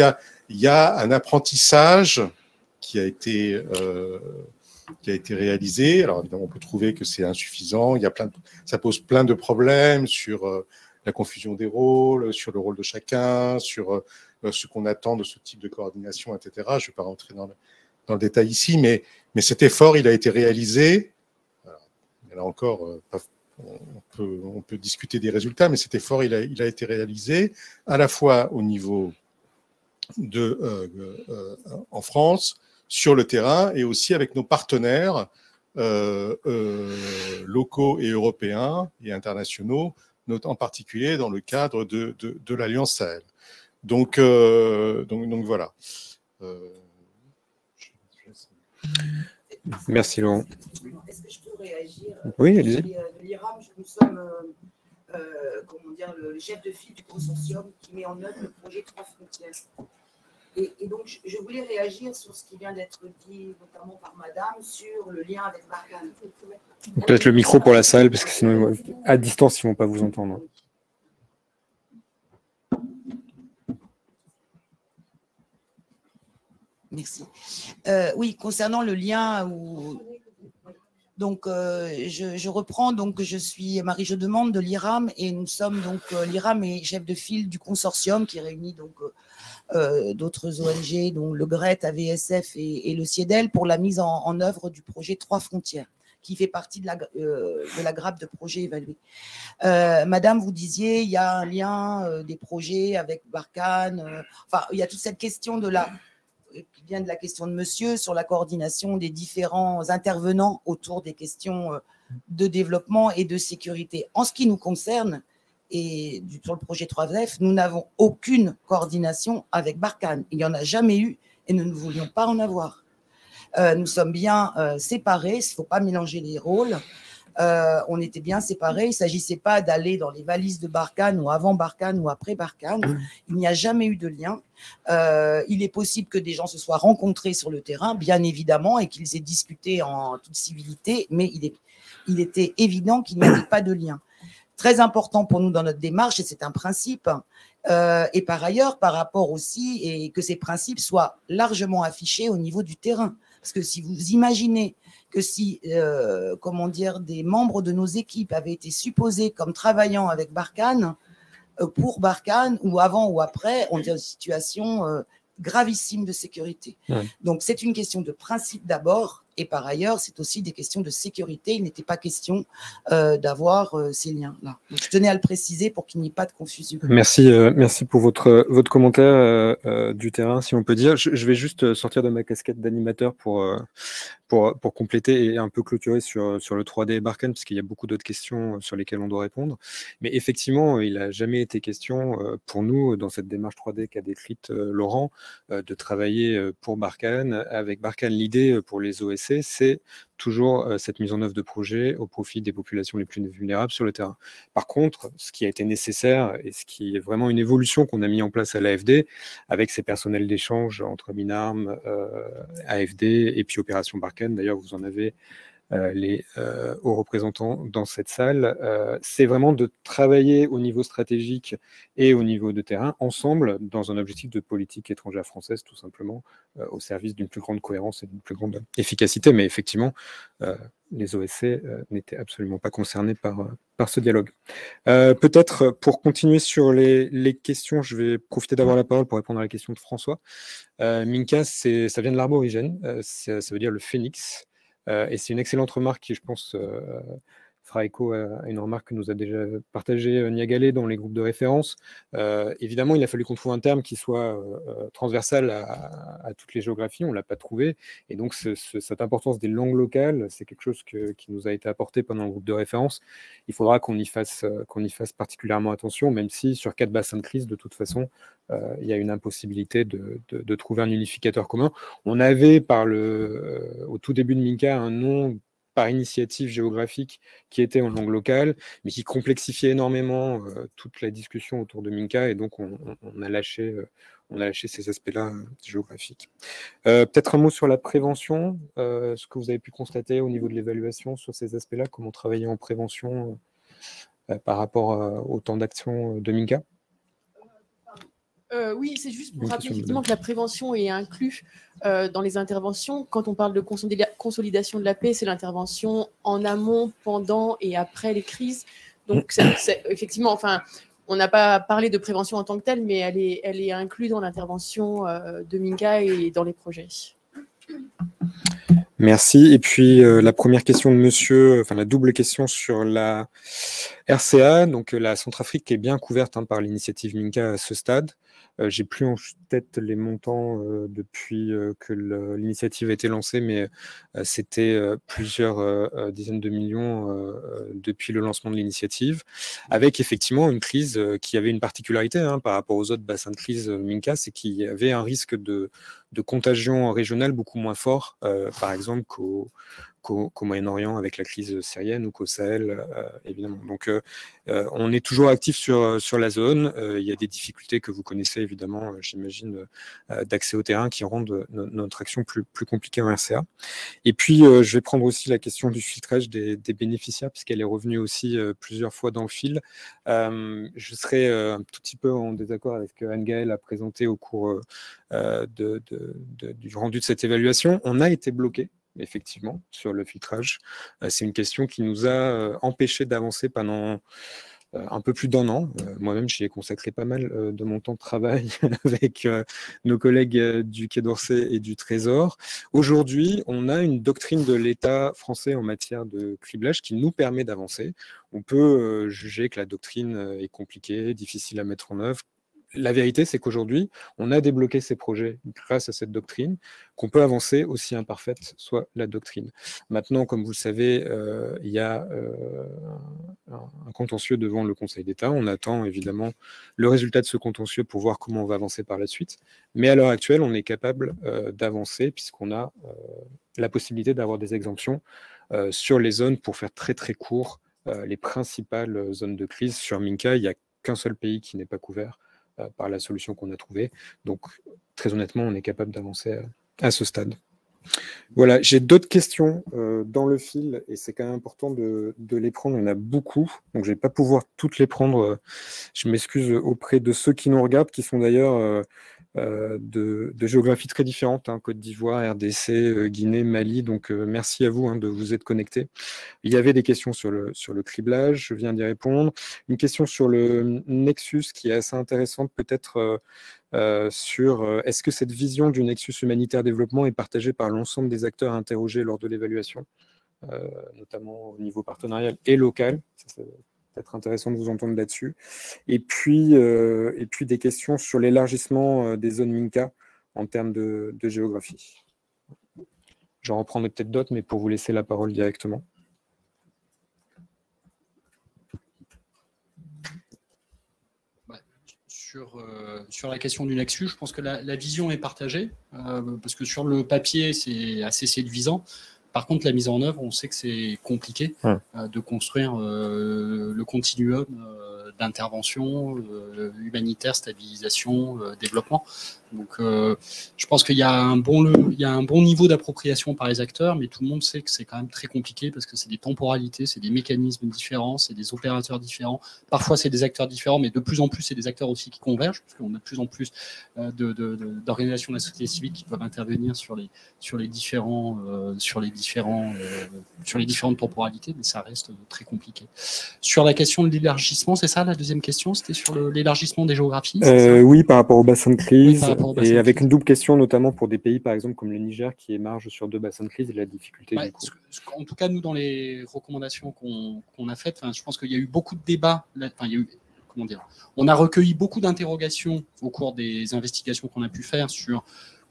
il y a un apprentissage qui a été réalisé. Alors évidemment, on peut trouver que c'est insuffisant. Ça pose plein de problèmes sur la confusion des rôles, sur le rôle de chacun, sur ce qu'on attend de ce type de coordination, etc. Je ne vais pas rentrer dans le détail ici, mais cet effort, il a été réalisé. Alors, là encore, on peut discuter des résultats, mais cet effort, il a été réalisé à la fois au niveau en France, sur le terrain, et aussi avec nos partenaires locaux et européens et internationaux, en particulier dans le cadre de l'Alliance Sahel. Donc voilà. Merci Laurent. Est-ce que je peux réagir? Oui, allez-y. De l'IRAM, nous sommes le chef de file du consortium qui met en œuvre le projet 3 frontières. Et donc, je voulais réagir sur ce qui vient d'être dit, notamment par Madame, sur le lien avec Barkhane. Peut-être le micro pour la salle, parce que sinon, à distance, ils ne vont pas vous entendre. Merci. Oui, concernant le lien Donc, je reprends. Donc, je suis Marie Jodemande de l'IRAM, et nous sommes donc l'IRAM est chef de file du consortium qui réunit donc d'autres ONG, dont le GRET, AVSF et le CIEDEL, pour la mise en œuvre du projet 3 frontières, qui fait partie de la grappe de projets évalués. Madame, vous disiez, il y a un lien des projets avec Barkhane. Enfin, il y a toute cette question qui vient de la question de monsieur, sur la coordination des différents intervenants autour des questions de développement et de sécurité. En ce qui nous concerne, et sur le projet 3F, nous n'avons aucune coordination avec Barkhane. Il n'y en a jamais eu et nous ne voulions pas en avoir. Nous sommes bien séparés, il ne faut pas mélanger les rôles. on était bien séparés. Il ne s'agissait pas d'aller dans les valises de Barkhane ou avant Barkhane ou après Barkhane. Il n'y a jamais eu de lien. Il est possible que des gens se soient rencontrés sur le terrain, bien évidemment, et qu'ils aient discuté en toute civilité, mais il était évident qu'il n'y avait pas de lien. Très important pour nous dans notre démarche, et c'est un principe, et par ailleurs, par rapport aussi, et que ces principes soient largement affichés au niveau du terrain. Parce que si vous imaginez que si, des membres de nos équipes avaient été supposés comme travaillant avec Barkhane, pour Barkhane, ou avant ou après, on est dans une situation gravissime de sécurité. Ouais. Donc, c'est une question de principe d'abord, et par ailleurs, c'est aussi des questions de sécurité. Il n'était pas question d'avoir ces liens-là. Donc, je tenais à le préciser pour qu'il n'y ait pas de confusion. Merci, merci pour votre commentaire du terrain, si on peut dire. Je vais juste sortir de ma casquette d'animateur pour compléter et un peu clôturer sur le 3D Barkhane, parce qu'il y a beaucoup d'autres questions sur lesquelles on doit répondre. Mais effectivement, il n'a jamais été question pour nous, dans cette démarche 3D qu'a décrite Laurent, de travailler pour Barkhane. Avec Barkhane, l'idée pour les OSC, c'est toujours cette mise en œuvre de projets au profit des populations les plus vulnérables sur le terrain. Par contre, ce qui a été nécessaire et ce qui est vraiment une évolution qu'on a mis en place à l'AFD, avec ces personnels d'échange entre Minarm, AFD et puis Opération Barkhane, d'ailleurs vous en avez les hauts représentants dans cette salle, c'est vraiment de travailler au niveau stratégique et au niveau de terrain ensemble dans un objectif de politique étrangère française, tout simplement, au service d'une plus grande cohérence et d'une plus grande efficacité. Mais effectivement, les OSC n'étaient absolument pas concernés par ce dialogue. Peut-être pour continuer sur les questions, je vais profiter d'avoir la parole pour répondre à la question de François. Minka, ça vient de l'arborigène, ça veut dire le phénix. Et c'est une excellente remarque qui, je pense, fera écho à une remarque que nous a déjà partagée Niagalé dans les groupes de référence. Évidemment, il a fallu qu'on trouve un terme qui soit transversal à toutes les géographies. On ne l'a pas trouvé. Et donc, cette importance des langues locales, c'est quelque chose qui nous a été apporté pendant le groupe de référence. Il faudra qu'on y fasse particulièrement attention, même si sur 4 bassins de crise, de toute façon, il y a une impossibilité de trouver un unificateur commun. On avait, au tout début de Minka, un nom par initiative géographique qui était en langue locale, mais qui complexifiait énormément toute la discussion autour de Minka, et donc on a lâché ces aspects-là géographiques. Peut-être un mot sur la prévention, ce que vous avez pu constater au niveau de l'évaluation sur ces aspects-là, comment travailler en prévention par rapport au temps d'action de Minka. Oui, c'est juste pour rappeler effectivement que la prévention est inclue dans les interventions. Quand on parle de consolidation de la paix, c'est l'intervention en amont, pendant et après les crises. Donc, effectivement, enfin, on n'a pas parlé de prévention en tant que telle, mais elle est inclue dans l'intervention de Minka et dans les projets. Merci. Et puis, la première question de monsieur, enfin la double question sur la RCA, donc la Centrafrique qui est bien couverte par l'initiative Minka à ce stade. J'ai plus en tête les montants depuis que l'initiative a été lancée, mais c'était plusieurs dizaines de millions depuis le lancement de l'initiative, avec effectivement une crise qui avait une particularité par rapport aux autres bassins de crise Minka, c'est qu'il y avait un risque de contagion régionale beaucoup moins fort, par exemple qu'au Moyen-Orient avec la crise syrienne ou qu'au Sahel, évidemment. Donc, on est toujours actif sur la zone. Il y a des difficultés que vous connaissez, évidemment, j'imagine, d'accès au terrain qui rendent notre action plus compliquée en RCA. Et puis, je vais prendre aussi la question du filtrage des bénéficiaires, puisqu'elle est revenue aussi plusieurs fois dans le fil. Je serai un tout petit peu en désaccord avec ce que Anne-Gaëlle a présenté au cours du rendu de cette évaluation. On a été bloqué, effectivement, sur le filtrage. C'est une question qui nous a empêché d'avancer pendant un peu plus d'1 an. Moi-même, j'y ai consacré pas mal de mon temps de travail avec nos collègues du Quai d'Orsay et du Trésor. Aujourd'hui, on a une doctrine de l'État français en matière de criblage qui nous permet d'avancer. On peut juger que la doctrine est compliquée, difficile à mettre en œuvre, la vérité, c'est qu'aujourd'hui, on a débloqué ces projets grâce à cette doctrine, qu'on peut avancer aussi imparfaite soit la doctrine. Maintenant, comme vous le savez, il y a un contentieux devant le Conseil d'État. On attend évidemment le résultat de ce contentieux pour voir comment on va avancer par la suite. Mais à l'heure actuelle, on est capable d'avancer puisqu'on a la possibilité d'avoir des exemptions sur les zones, pour faire très très court, les principales zones de crise. Sur Minka, il n'y a qu'un seul pays qui n'est pas couvert par la solution qu'on a trouvée. Donc, très honnêtement, on est capable d'avancer à ce stade. Voilà, j'ai d'autres questions dans le fil, et c'est quand même important de les prendre. Il y en a beaucoup, donc je ne vais pas pouvoir toutes les prendre. Je m'excuse auprès de ceux qui nous regardent, qui sont d'ailleurs de géographies très différentes, hein, Côte d'Ivoire, RDC, Guinée, Mali. Donc, merci à vous de vous être connectés. Il y avait des questions sur le criblage, je viens d'y répondre. Une question sur le Nexus qui est assez intéressante, peut-être sur est-ce que cette vision du Nexus humanitaire développement est partagée par l'ensemble des acteurs interrogés lors de l'évaluation, notamment au niveau partenarial et local. Ça peut être intéressant de vous entendre là-dessus. Et puis des questions sur l'élargissement des zones Minka en termes de géographie. J'en reprendrai peut-être d'autres, mais pour vous laisser la parole directement. Sur la question du Nexus, je pense que la vision est partagée, parce que sur le papier, c'est assez séduisant. Par contre, la mise en œuvre, on sait que c'est compliqué de construire le continuum d'intervention humanitaire, stabilisation, développement. Donc, je pense qu'il y a un bon niveau d'appropriation par les acteurs, mais tout le monde sait que c'est quand même très compliqué parce que c'est des temporalités, c'est des mécanismes différents, c'est des opérateurs différents. Parfois, c'est des acteurs différents, mais de plus en plus, c'est des acteurs aussi qui convergent, parce qu'on a de plus en plus d'organisations de la société civile qui peuvent intervenir sur les différentes temporalités, mais ça reste très compliqué. Sur la question de l'élargissement, c'est ça la deuxième question? C'était sur l'élargissement des géographies? Oui, par rapport au bassin de crise, et avec une double question, notamment pour des pays, par exemple, comme le Niger, qui émarge sur 2 bassins de crise, et la difficulté du coup. En tout cas, nous, dans les recommandations qu'on a faites, je pense qu'il y a eu beaucoup de débats. On a recueilli beaucoup d'interrogations au cours des investigations qu'on a pu faire sur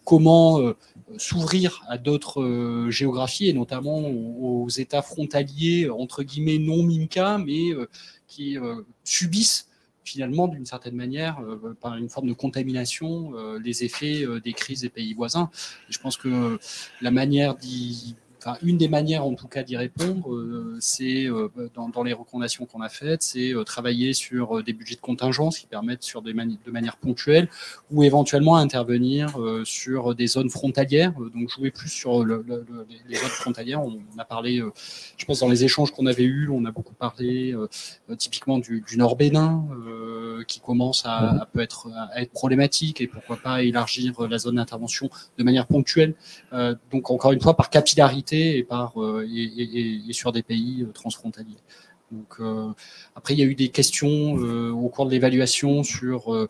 comment s'ouvrir à d'autres géographies, et notamment aux États frontaliers, entre guillemets, non Minka, mais qui subissent finalement, d'une certaine manière, par une forme de contamination, les effets des crises des pays voisins. Et je pense que une des manières, en tout cas, d'y répondre, c'est, dans les recommandations qu'on a faites, c'est travailler sur des budgets de contingence qui permettent de manière ponctuelle, ou éventuellement intervenir sur des zones frontalières, donc jouer plus sur les zones frontalières. On a parlé, je pense, dans les échanges qu'on avait eus, on a beaucoup parlé typiquement du Nord Bénin, qui commence à être problématique, et pourquoi pas élargir la zone d'intervention de manière ponctuelle. Donc, encore une fois, par capillarité, et sur des pays transfrontaliers. Donc, après, il y a eu des questions au cours de l'évaluation sur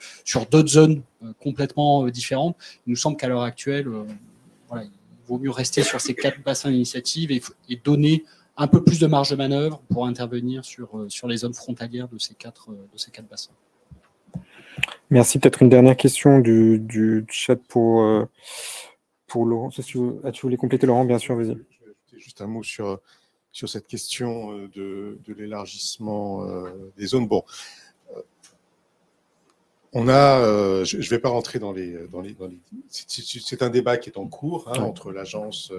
d'autres zones complètement différentes. Il nous semble qu'à l'heure actuelle, il vaut mieux rester sur ces 4 bassins d'initiative et donner un peu plus de marge de manœuvre pour intervenir sur les zones frontalières de ces quatre bassins. Merci. Peut-être une dernière question du chat pour Laurent. Tu voulais compléter, Laurent? Bien sûr, vas-y. Juste un mot sur cette question de l'élargissement des zones. Bon, on a, je ne vais pas rentrer dans les c'est un débat qui est en cours entre l'agence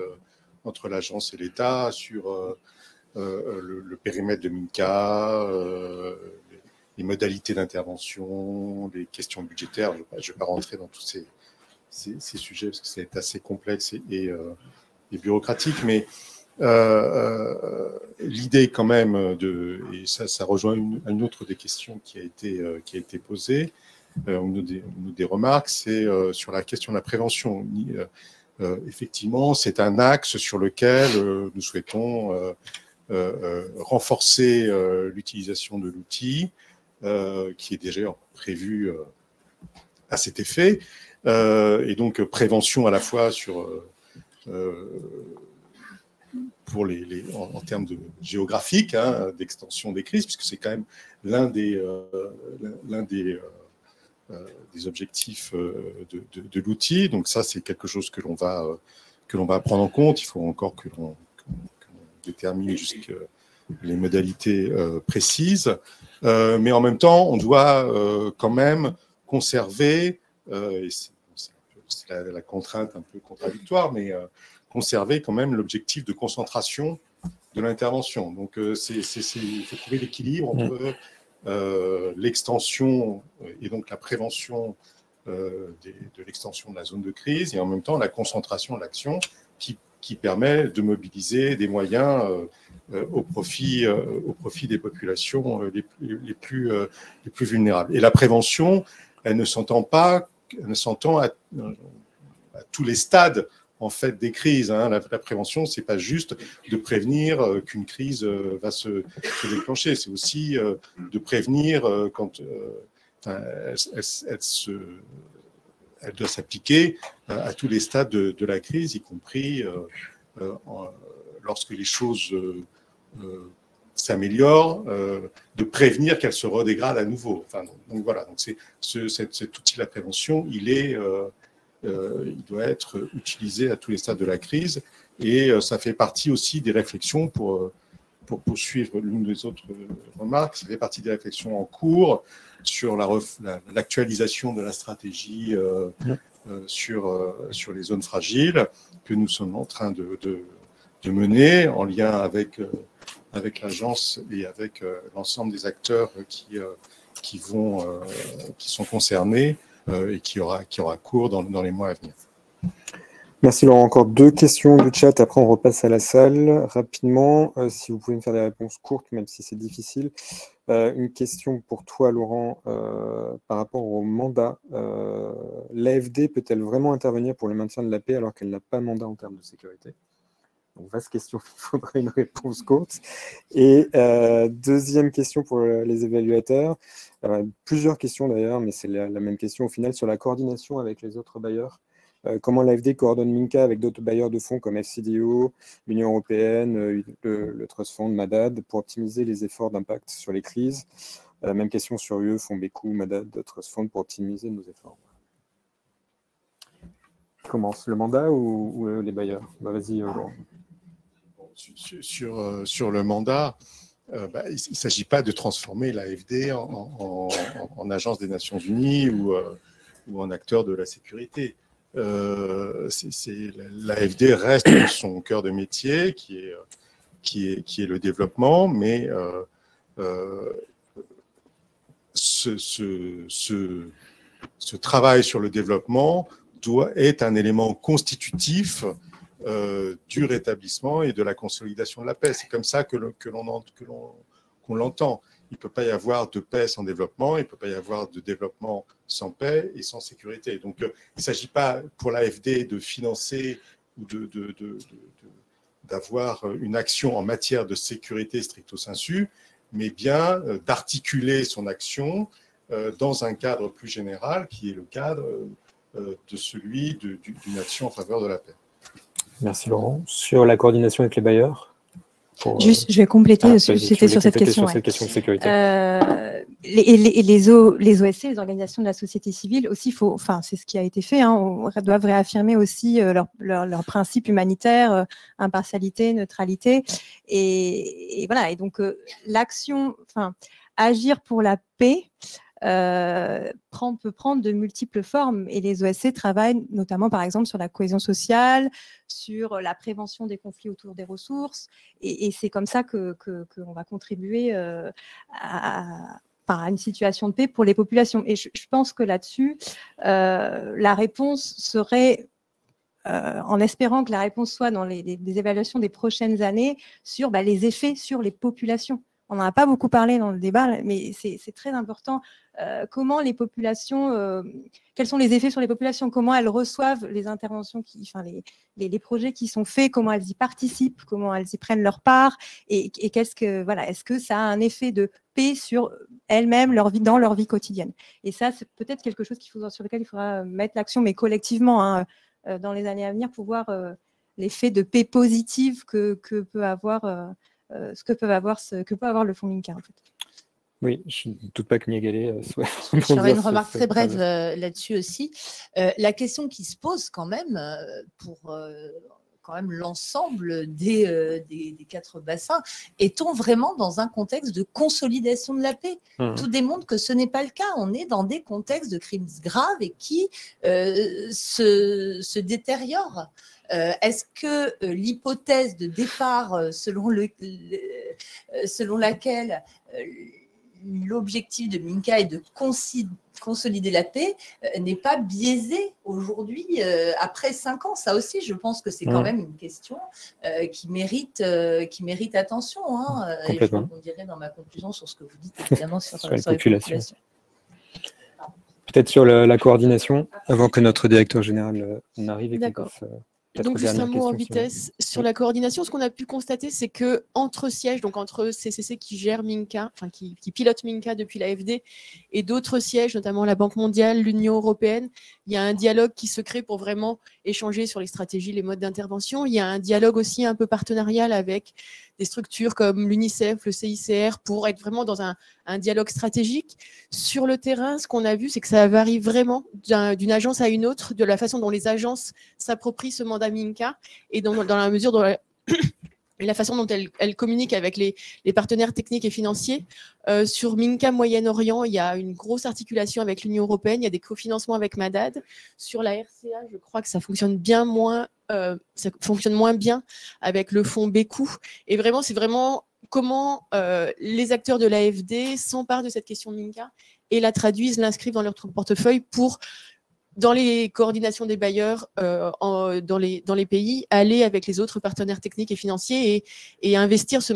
et l'État sur le périmètre de Minka, les modalités d'intervention, les questions budgétaires. Je ne vais pas rentrer dans tous ces sujets parce que c'est assez complexe et bureaucratique, mais l'idée quand même et ça rejoint une autre des questions qui a été posée, une des remarques, c'est sur la question de la prévention. Effectivement, c'est un axe sur lequel nous souhaitons renforcer l'utilisation de l'outil qui est déjà prévu à cet effet, et donc prévention à la fois en termes géographiques, d'extension des crises, puisque c'est quand même l'un des des objectifs de l'outil. Donc ça, c'est quelque chose que l'on va prendre en compte. Il faut encore que l'on détermine jusqu'à les modalités précises. Mais en même temps, on doit quand même conserver, et c'est la contrainte un peu contradictoire, mais conserver quand même l'objectif de concentration de l'intervention. Donc, il faut trouver l'équilibre entre l'extension et donc la prévention de l'extension de la zone de crise et en même temps la concentration de l'action qui permet de mobiliser des moyens au profit des populations les plus vulnérables. Et la prévention, elle ne s'entend à tous les stades en fait des crises. La prévention, c'est pas juste de prévenir qu'une crise va se déclencher, c'est aussi de prévenir quand elle doit s'appliquer à tous les stades de la crise, y compris lorsque les choses s'améliorent, de prévenir qu'elles se redégradent à nouveau. Donc voilà, donc cet outil de la prévention, il doit être utilisé à tous les stades de la crise et ça fait partie aussi des réflexions pour poursuivre l'une des autres remarques, ça fait partie des réflexions en cours sur l'actualisation de la stratégie sur les zones fragiles que nous sommes en train de mener en lien avec l'agence et avec l'ensemble des acteurs qui sont concernés et qui aura cours dans les mois à venir. Merci Laurent. Encore 2 questions du chat, après on repasse à la salle. Rapidement, si vous pouvez me faire des réponses courtes, même si c'est difficile. Une question pour toi Laurent, par rapport au mandat. L'AFD peut-elle vraiment intervenir pour le maintien de la paix alors qu'elle n'a pas mandat en termes de sécurité? Donc, vaste question, il faudrait une réponse courte. Et deuxième question pour les évaluateurs. Plusieurs questions d'ailleurs, mais c'est la même question au final sur la coordination avec les autres bailleurs. Comment l'AFD coordonne Minca avec d'autres bailleurs de fonds comme FCDO, l'Union européenne, le Trust Fund, Madad, pour optimiser les efforts d'impact sur les crises. Même question sur UE, Fonds Bekou, Madad, Trust Fund, pour optimiser nos efforts. Commence le mandat ou les bailleurs? Vas-y, Laurent. Sur le mandat, il ne s'agit pas de transformer l'AFD en agence des Nations Unies ou en acteur de la sécurité. L'AFD reste son cœur de métier qui est le développement, mais ce travail sur le développement est un élément constitutif du rétablissement et de la consolidation de la paix. C'est comme ça qu'on l'entend. Il ne peut pas y avoir de paix sans développement, il ne peut pas y avoir de développement sans paix et sans sécurité. Donc, il ne s'agit pas pour l'AFD de financer ou d'avoir une action en matière de sécurité stricto sensu, mais bien d'articuler son action dans un cadre plus général qui est le cadre de celui d'une action en faveur de la paix. Merci Laurent. Sur la coordination avec les bailleurs Juste, je vais compléter, c'était sur cette question. Cette question de sécurité. Les OSC, les organisations de la société civile, aussi, c'est ce qui a été fait, doivent réaffirmer aussi leurs principes humanitaires, impartialité, neutralité. Et voilà, et donc l'action, agir pour la paix, peut prendre de multiples formes et les OSC travaillent notamment par exemple sur la cohésion sociale, sur la prévention des conflits autour des ressources et c'est comme ça qu'on va contribuer à une situation de paix pour les populations. Et je pense que là-dessus, la réponse serait, en espérant que la réponse soit dans les évaluations des prochaines années, sur les effets sur les populations. On n'en a pas beaucoup parlé dans le débat, mais c'est très important. Comment les populations, quels sont les effets sur les populations, comment elles reçoivent les interventions, les projets qui sont faits, comment elles y participent, comment elles y prennent leur part, et est-ce que ça a un effet de paix sur elles-mêmes, dans leur vie quotidienne. Et ça, c'est peut-être quelque chose sur lequel il faudra mettre l'action, mais collectivement, dans les années à venir, pour voir l'effet de paix positive que peut avoir. Ce que peut avoir le fonds Minca, en fait. Oui, je ne doute pas que Niagalé soit. J'aurais une remarque très brève là-dessus aussi. La question qui se pose quand même pour quand même l'ensemble des 4 bassins, est-on vraiment dans un contexte de consolidation de la paix? Tout démontre que ce n'est pas le cas. On est dans des contextes de crimes graves et qui se détériorent. Est-ce que l'hypothèse de départ selon laquelle l'objectif de Minka est de consolider la paix n'est pas biaisé aujourd'hui, après 5 ans? Ça aussi, je pense que c'est quand même une question qui mérite attention. Et je rebondirai dans ma conclusion sur ce que vous dites, évidemment, sur les populations. Peut-être sur la coordination, avant que notre directeur général n'arrive. D'accord. Donc, juste un mot en vitesse sur la coordination. Ce qu'on a pu constater, c'est que entre sièges, donc entre CCC qui gère Minka, enfin qui pilote Minka depuis l'AFD, et d'autres sièges, notamment la Banque mondiale, l'Union européenne, il y a un dialogue qui se crée pour vraiment échanger sur les stratégies, les modes d'intervention. Il y a un dialogue aussi un peu partenarial avec des structures comme l'UNICEF, le CICR, pour être vraiment dans un dialogue stratégique. Sur le terrain, ce qu'on a vu, c'est que ça varie vraiment d'une agence à une autre, de la façon dont les agences s'approprient ce mandat Minka, et dans la mesure dont la façon dont elle communique avec les partenaires techniques et financiers. Sur Minka Moyen-Orient, il y a une grosse articulation avec l'Union européenne, il y a des cofinancements avec Madad. Sur la RCA, je crois que ça fonctionne moins bien avec le fonds Bécou. Et vraiment, c'est vraiment comment les acteurs de l'AFD s'emparent de cette question de Minka et la traduisent, l'inscrivent dans leur portefeuille pour, dans les coordinations des bailleurs dans les pays, aller avec les autres partenaires techniques et financiers et investir ce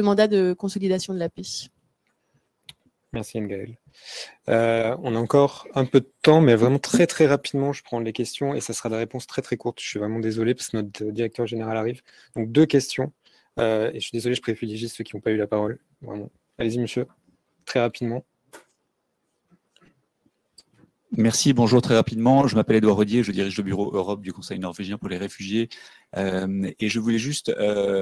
mandat de consolidation de la paix. Merci Ngaël. On a encore un peu de temps, mais vraiment très très rapidement, je prends les questions et ça sera des réponses très très courtes. Je suis vraiment désolé parce que notre directeur général arrive. Donc 2 questions. Et je suis désolé, je privilégie ceux qui n'ont pas eu la parole. Vraiment. Allez-y monsieur, très rapidement. Merci, bonjour, très rapidement. Je m'appelle Édouard Rodier, je dirige le bureau Europe du Conseil norvégien pour les réfugiés. Et je voulais juste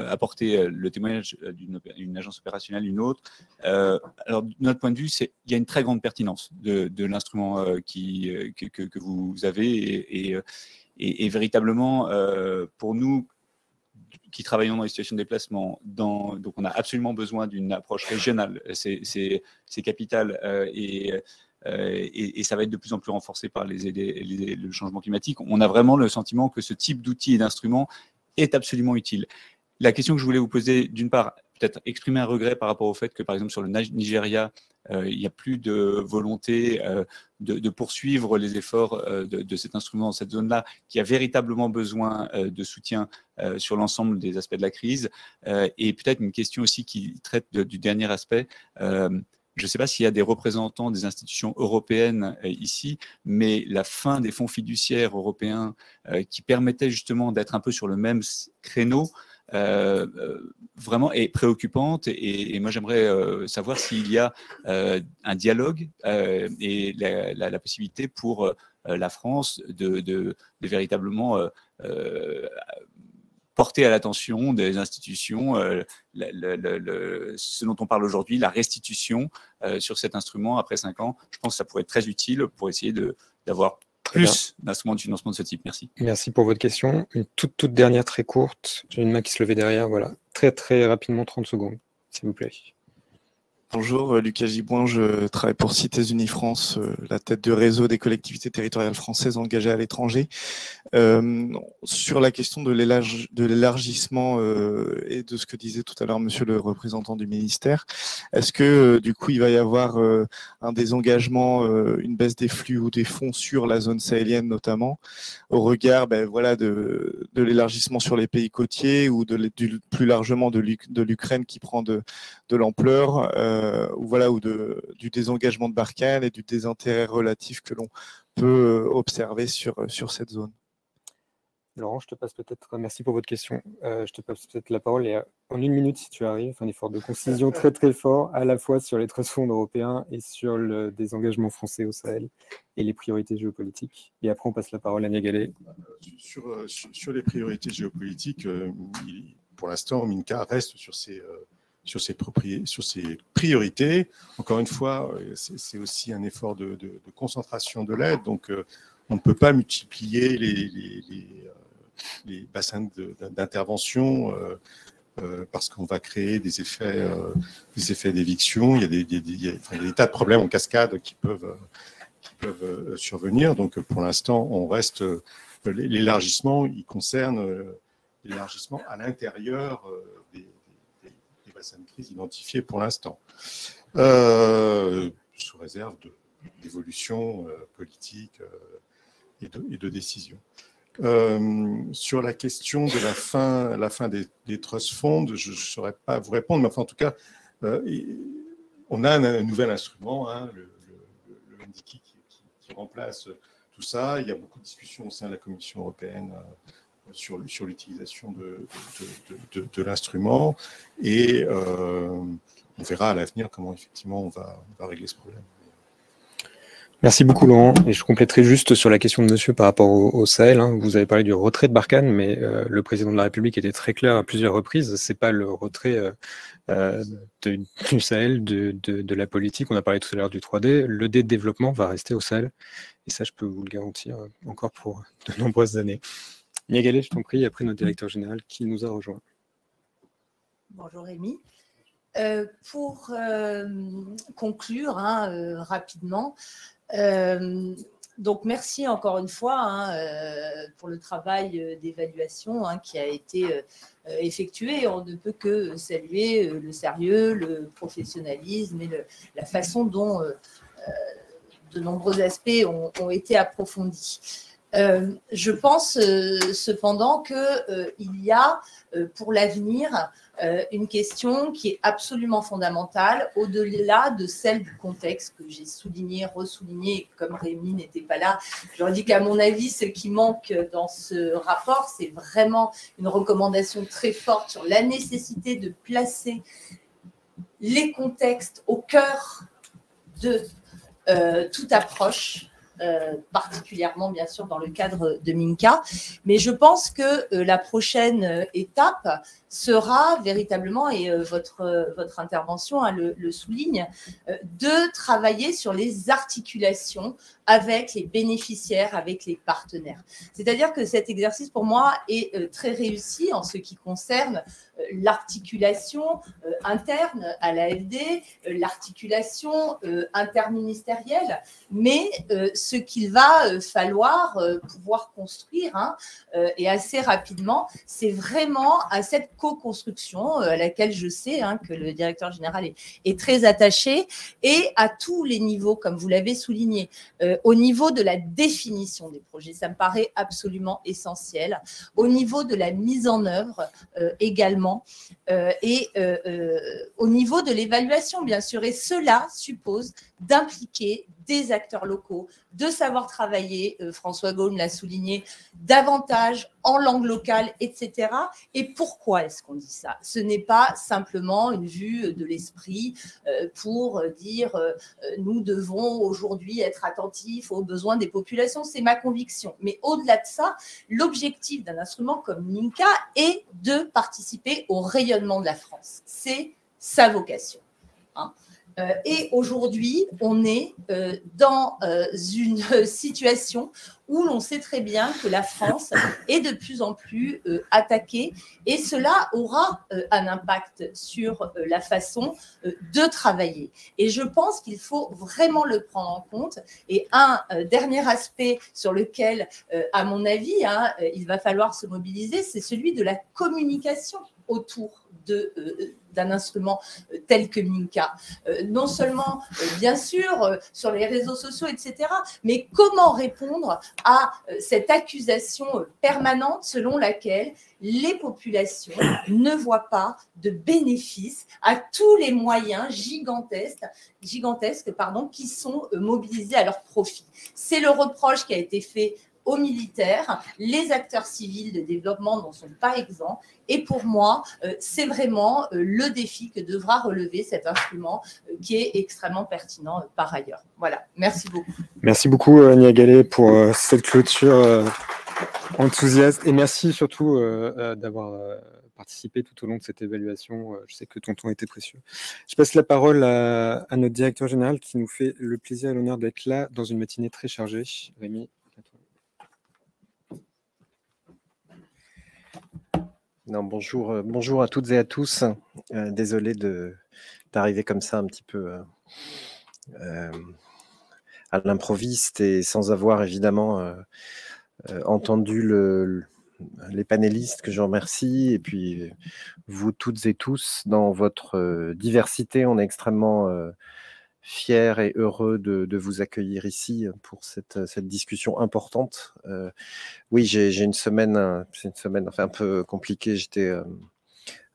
apporter le témoignage d'une agence opérationnelle, une autre. Alors, de notre point de vue, il y a une très grande pertinence de l'instrument que vous avez. Et véritablement, pour nous, qui travaillons dans les situations de déplacement, donc on a absolument besoin d'une approche régionale. C'est capital. Et ça va être de plus en plus renforcé par le changement climatique. On a vraiment le sentiment que ce type d'outils et d'instruments est absolument utile. La question que je voulais vous poser, d'une part, peut-être exprimer un regret par rapport au fait que, par exemple, sur le Nigeria, il n'y a plus de volonté de poursuivre les efforts de cet instrument dans cette zone-là, qui a véritablement besoin de soutien sur l'ensemble des aspects de la crise. Et peut-être une question aussi qui traite du dernier aspect. Je ne sais pas s'il y a des représentants des institutions européennes ici, mais la fin des fonds fiduciaires européens qui permettaient justement d'être un peu sur le même créneau, vraiment est préoccupante. Et moi, j'aimerais savoir s'il y a un dialogue et la possibilité pour la France de véritablement porter à l'attention des institutions ce dont on parle aujourd'hui, la restitution sur cet instrument après 5 ans. Je pense que ça pourrait être très utile pour essayer d'avoir plus d'instruments de financement de ce type. Merci. Merci pour votre question. Une toute dernière très courte. J'ai une main qui se levait derrière. Voilà. Très très rapidement, 30 secondes, s'il vous plaît. Bonjour, Lucas Giboin, je travaille pour Cités Unies France, la tête de réseau des collectivités territoriales françaises engagées à l'étranger. Sur la question de l'élargissement et de ce que disait tout à l'heure monsieur le représentant du ministère, est-ce que du coup il va y avoir un désengagement, une baisse des flux ou des fonds sur la zone sahélienne notamment, au regard voilà, de l'élargissement sur les pays côtiers ou plus largement de l'Ukraine qui prend de l'ampleur ou du désengagement de Barkhane et du désintérêt relatif que l'on peut observer sur cette zone. Laurent, je te passe peut-être, merci pour votre question, je te passe peut-être la parole et en 1 minute si tu arrives, un effort de concision très très fort à la fois sur les trust fonds européens et sur le désengagement français au Sahel et les priorités géopolitiques. Et après on passe la parole à Niagalé. Sur les priorités géopolitiques, pour l'instant Minka reste sur ses sur ses priorités. Encore une fois, c'est aussi un effort de concentration de l'aide, donc on ne peut pas multiplier les bassins d'intervention parce qu'on va créer des effets d'éviction. Il y a des tas de problèmes en cascade qui peuvent survenir. Donc, pour l'instant, on reste. L'élargissement, il concerne l'élargissement à l'intérieur des bassins de crise identifiés pour l'instant, sous réserve d'évolution politique et de décision. Sur la question de la fin des trust funds, je ne saurais pas vous répondre, mais enfin, en tout cas, on a un nouvel instrument, hein, le NDICI, qui remplace tout ça. Il y a beaucoup de discussions au sein de la Commission européenne sur l'utilisation de l'instrument, et on verra à l'avenir comment effectivement on va régler ce problème. Merci beaucoup Laurent, et je compléterai juste sur la question de monsieur par rapport au Sahel. Hein. Vous avez parlé du retrait de Barkhane, mais le président de la République était très clair à plusieurs reprises, c'est pas le retrait du Sahel, de la politique. On a parlé tout à l'heure du 3D, le D de développement va rester au Sahel, et ça je peux vous le garantir encore pour de nombreuses années. Nia Gallet, je t'en prie, après notre directeur général qui nous a rejoint. Bonjour Rémi. Pour conclure rapidement, donc merci encore une fois pour le travail d'évaluation qui a été effectué. On ne peut que saluer le sérieux, le professionnalisme et la façon dont de nombreux aspects ont été approfondis. Je pense cependant qu'il y a pour l'avenir une question qui est absolument fondamentale, au-delà de celle du contexte que j'ai souligné, ressouligné, comme Rémi n'était pas là. Je leur dis qu'à mon avis, ce qui manque dans ce rapport, c'est vraiment une recommandation très forte sur la nécessité de placer les contextes au cœur de toute approche, particulièrement bien sûr dans le cadre de Minca, mais je pense que la prochaine étape sera véritablement, et votre intervention le souligne, de travailler sur les articulations avec les bénéficiaires, avec les partenaires. C'est-à-dire que cet exercice pour moi est très réussi en ce qui concerne l'articulation interne à l'AFD, l'articulation interministérielle, mais ce qu'il va falloir pouvoir construire et assez rapidement, c'est vraiment à cette co-construction à laquelle je sais que le directeur général est très attaché, et à tous les niveaux, comme vous l'avez souligné, au niveau de la définition des projets, ça me paraît absolument essentiel, au niveau de la mise en œuvre également, et au niveau de l'évaluation, bien sûr, et cela suppose d'impliquer des acteurs locaux, de savoir travailler, François Gaume l'a souligné, davantage en langue locale, etc. Et pourquoi est-ce qu'on dit ça? Ce n'est pas simplement une vue de l'esprit pour dire nous devons aujourd'hui être attentifs aux besoins des populations, c'est ma conviction. Mais au-delà de ça, l'objectif d'un instrument comme Minca est de participer au rayonnement de la France. C'est sa vocation. Et aujourd'hui, on est dans une situation où l'on sait très bien que la France est de plus en plus attaquée, et cela aura un impact sur la façon de travailler. Et je pense qu'il faut vraiment le prendre en compte. Et un dernier aspect sur lequel, à mon avis, il va falloir se mobiliser, c'est celui de la communication autour d'un instrument tel que Minca. Non seulement, bien sûr, sur les réseaux sociaux, etc., mais comment répondre à cette accusation permanente selon laquelle les populations ne voient pas de bénéfices à tous les moyens gigantesques qui sont mobilisés à leur profit. C'est le reproche qui a été fait aux militaires, les acteurs civils de développement n'en sont pas exempts, et pour moi, c'est vraiment le défi que devra relever cet instrument qui est extrêmement pertinent par ailleurs. Voilà, merci beaucoup. Merci beaucoup Nia Gallet pour cette clôture enthousiaste. Et merci surtout d'avoir participé tout au long de cette évaluation. Je sais que ton temps était précieux. Je passe la parole à notre directeur général qui nous fait le plaisir et l'honneur d'être là dans une matinée très chargée. Rémi. Non, bonjour à toutes et à tous. Désolé d'arriver comme ça un petit peu à l'improviste et sans avoir évidemment entendu les panélistes que je remercie, et puis vous toutes et tous dans votre diversité. On est extrêmement fiers et heureux de vous accueillir ici pour cette discussion importante. Oui, j'ai une semaine, c'est une semaine enfin, un peu compliquée. J'étais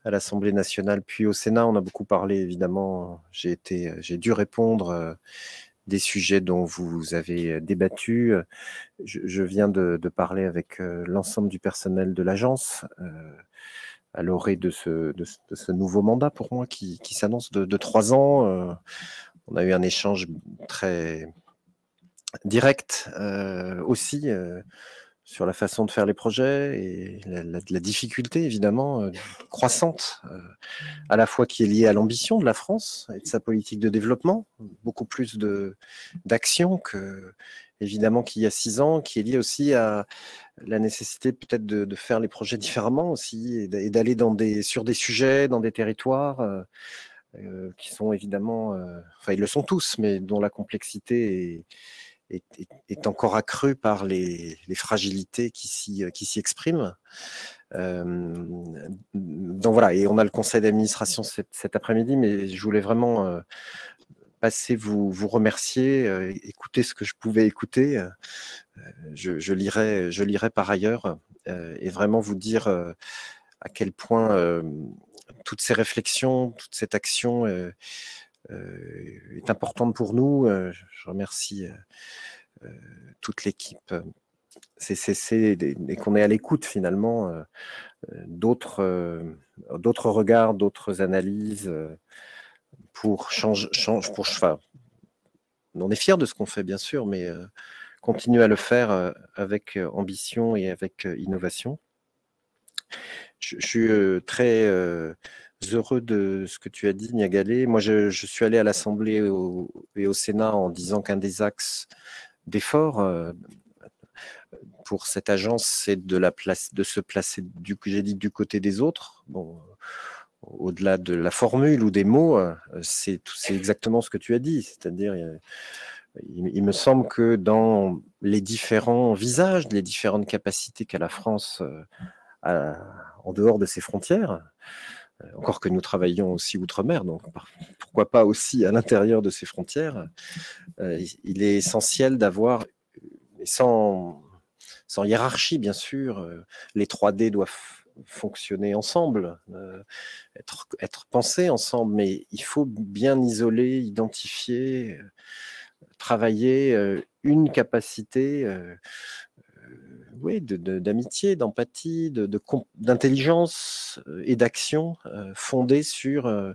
à l'Assemblée nationale, puis au Sénat. On a beaucoup parlé, évidemment. J'ai dû répondre des sujets dont vous avez débattu. Je viens de parler avec l'ensemble du personnel de l'agence à l'orée de ce nouveau mandat pour moi qui s'annonce de 3 ans. On a eu un échange très direct aussi sur la façon de faire les projets et la difficulté évidemment croissante à la fois qui est liée à l'ambition de la France et de sa politique de développement, beaucoup plus d'action que évidemment qu'il y a 6 ans, qui est liée aussi à la nécessité peut-être de faire les projets différemment aussi et d'aller sur des sujets, dans des territoires qui sont évidemment, enfin ils le sont tous, mais dont la complexité est encore accrue par les fragilités qui s'y expriment. Donc voilà, et on a le conseil d'administration cet après-midi, mais je voulais vraiment passer vous remercier, écouter ce que je pouvais écouter. Je lirai par ailleurs et vraiment vous dire à quel point toutes ces réflexions, toute cette action est importante pour nous. Je remercie toute l'équipe CCC et qu'on est à l'écoute finalement d'autres regards, d'autres analyses pour changer. Enfin, on est fiers de ce qu'on fait bien sûr, mais continuer à le faire avec ambition et avec innovation. Je suis très heureux de ce que tu as dit, Niagalé. Moi, je suis allé à l'Assemblée et au Sénat en disant qu'un des axes d'effort pour cette agence, c'est de se placer, j'ai dit, du côté des autres. Bon, au-delà de la formule ou des mots, c'est exactement ce que tu as dit. C'est-à-dire, il me semble que dans les différents visages, les différentes capacités qu'a la France en dehors de ses frontières, encore que nous travaillons aussi outre-mer, donc pourquoi pas aussi à l'intérieur de ses frontières, il est essentiel d'avoir, sans hiérarchie bien sûr, les 3D doivent fonctionner ensemble, être pensés ensemble, mais il faut bien isoler, identifier, travailler une capacité oui, d'amitié, d'empathie, d'intelligence et d'action fondée sur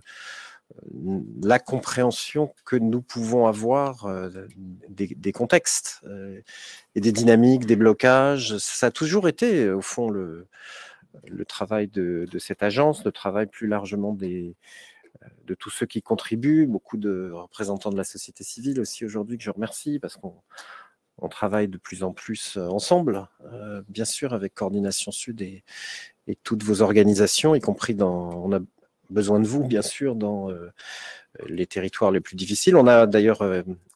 la compréhension que nous pouvons avoir des contextes et des dynamiques, des blocages. Ça a toujours été, au fond, le travail de cette agence, le travail plus largement de tous ceux qui contribuent, beaucoup de représentants de la société civile aussi aujourd'hui que je remercie parce qu'on travaille de plus en plus ensemble, bien sûr avec Coordination Sud et toutes vos organisations, y compris on a besoin de vous bien sûr dans les territoires les plus difficiles. On a d'ailleurs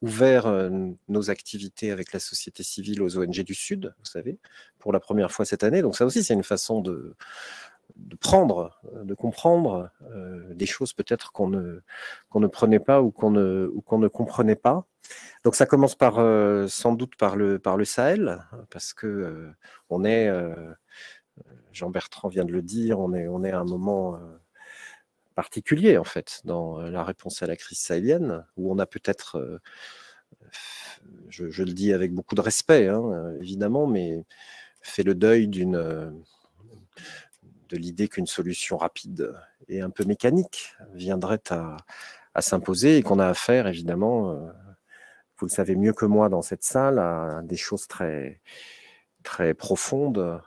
ouvert nos activités avec la société civile aux ONG du Sud, vous savez, pour la première fois cette année. Donc ça aussi c'est une façon de prendre, de comprendre des choses peut-être qu'on ne prenait pas ou qu'on ne comprenait pas. Donc ça commence sans doute par le Sahel, parce que on est, Jean-Bertrand vient de le dire, on est à un moment particulier en fait dans la réponse à la crise sahélienne, où on a peut-être, je le dis avec beaucoup de respect, hein, évidemment, mais fait le deuil de l'idée qu'une solution rapide et un peu mécanique viendrait à s'imposer et qu'on a affaire, évidemment, vous le savez mieux que moi dans cette salle, à des choses très, très profonde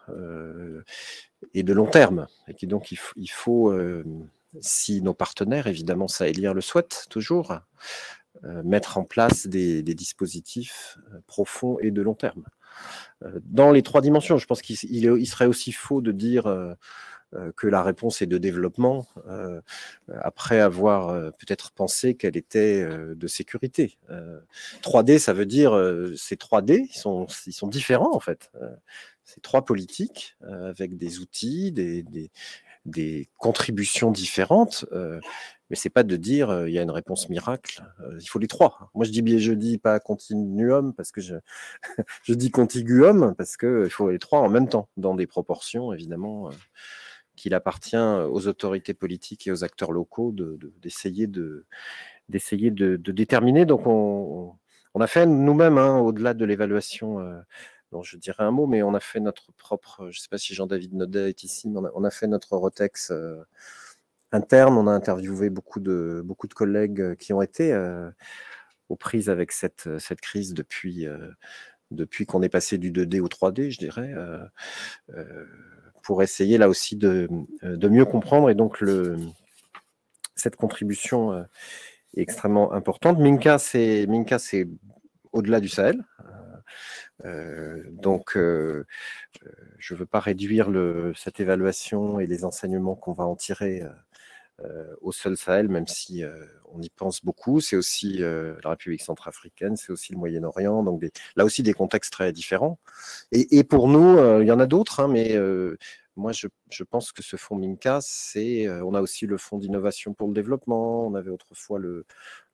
et de long terme. Et donc, il faut si nos partenaires, évidemment sahéliens, le souhaitent toujours, mettre en place des dispositifs profonds et de long terme. Dans les 3 dimensions, je pense qu'il serait aussi faux de dire que la réponse est de développement, après avoir peut-être pensé qu'elle était de sécurité. 3D, ça veut dire, ces 3D, ils sont différents en fait. C'est 3 politiques avec des outils, des contributions différentes, mais c'est pas de dire il y a une réponse miracle, il faut les 3. Moi je dis pas continuum parce que je dis contiguum parce que il faut les 3 en même temps, dans des proportions évidemment qu'il appartient aux autorités politiques et aux acteurs locaux d'essayer de déterminer. Donc on a fait nous-mêmes, au-delà de l'évaluation, dont je dirais un mot, mais on a fait notre propre, je ne sais pas si Jean-David Naudet est ici, mais on a fait notre Rotex interne. On a interviewé beaucoup de collègues qui ont été aux prises avec cette crise depuis qu'on est passé du 2D au 3D, je dirais, pour essayer là aussi de mieux comprendre. Et donc cette contribution est extrêmement importante. Minca, c'est au-delà du Sahel. Donc, je ne veux pas réduire cette évaluation et les enseignements qu'on va en tirer au seul Sahel, même si on y pense beaucoup. C'est aussi la République centrafricaine, c'est aussi le Moyen-Orient, donc là aussi des contextes très différents. Et pour nous, il y en a d'autres, mais moi, je pense que ce fonds Minca, on a aussi le fonds d'innovation pour le développement, on avait autrefois le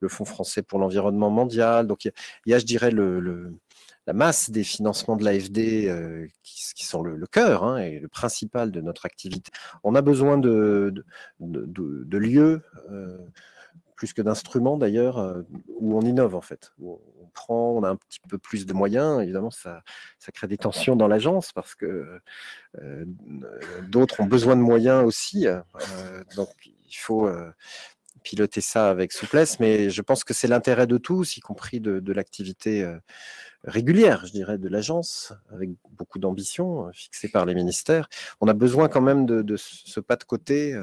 fonds français pour l'environnement mondial. Donc, il y a, je dirais, la masse des financements de l'AFD qui sont le cœur et le principal de notre activité. On a besoin de lieux, plus que d'instruments d'ailleurs, où on innove en fait, où on a un petit peu plus de moyens. Évidemment, ça crée des tensions dans l'agence parce que d'autres ont besoin de moyens aussi. Donc, il faut piloter ça avec souplesse, mais je pense que c'est l'intérêt de tous, y compris de l'activité régulière, je dirais, de l'agence, avec beaucoup d'ambition fixée par les ministères. On a besoin quand même de ce pas de côté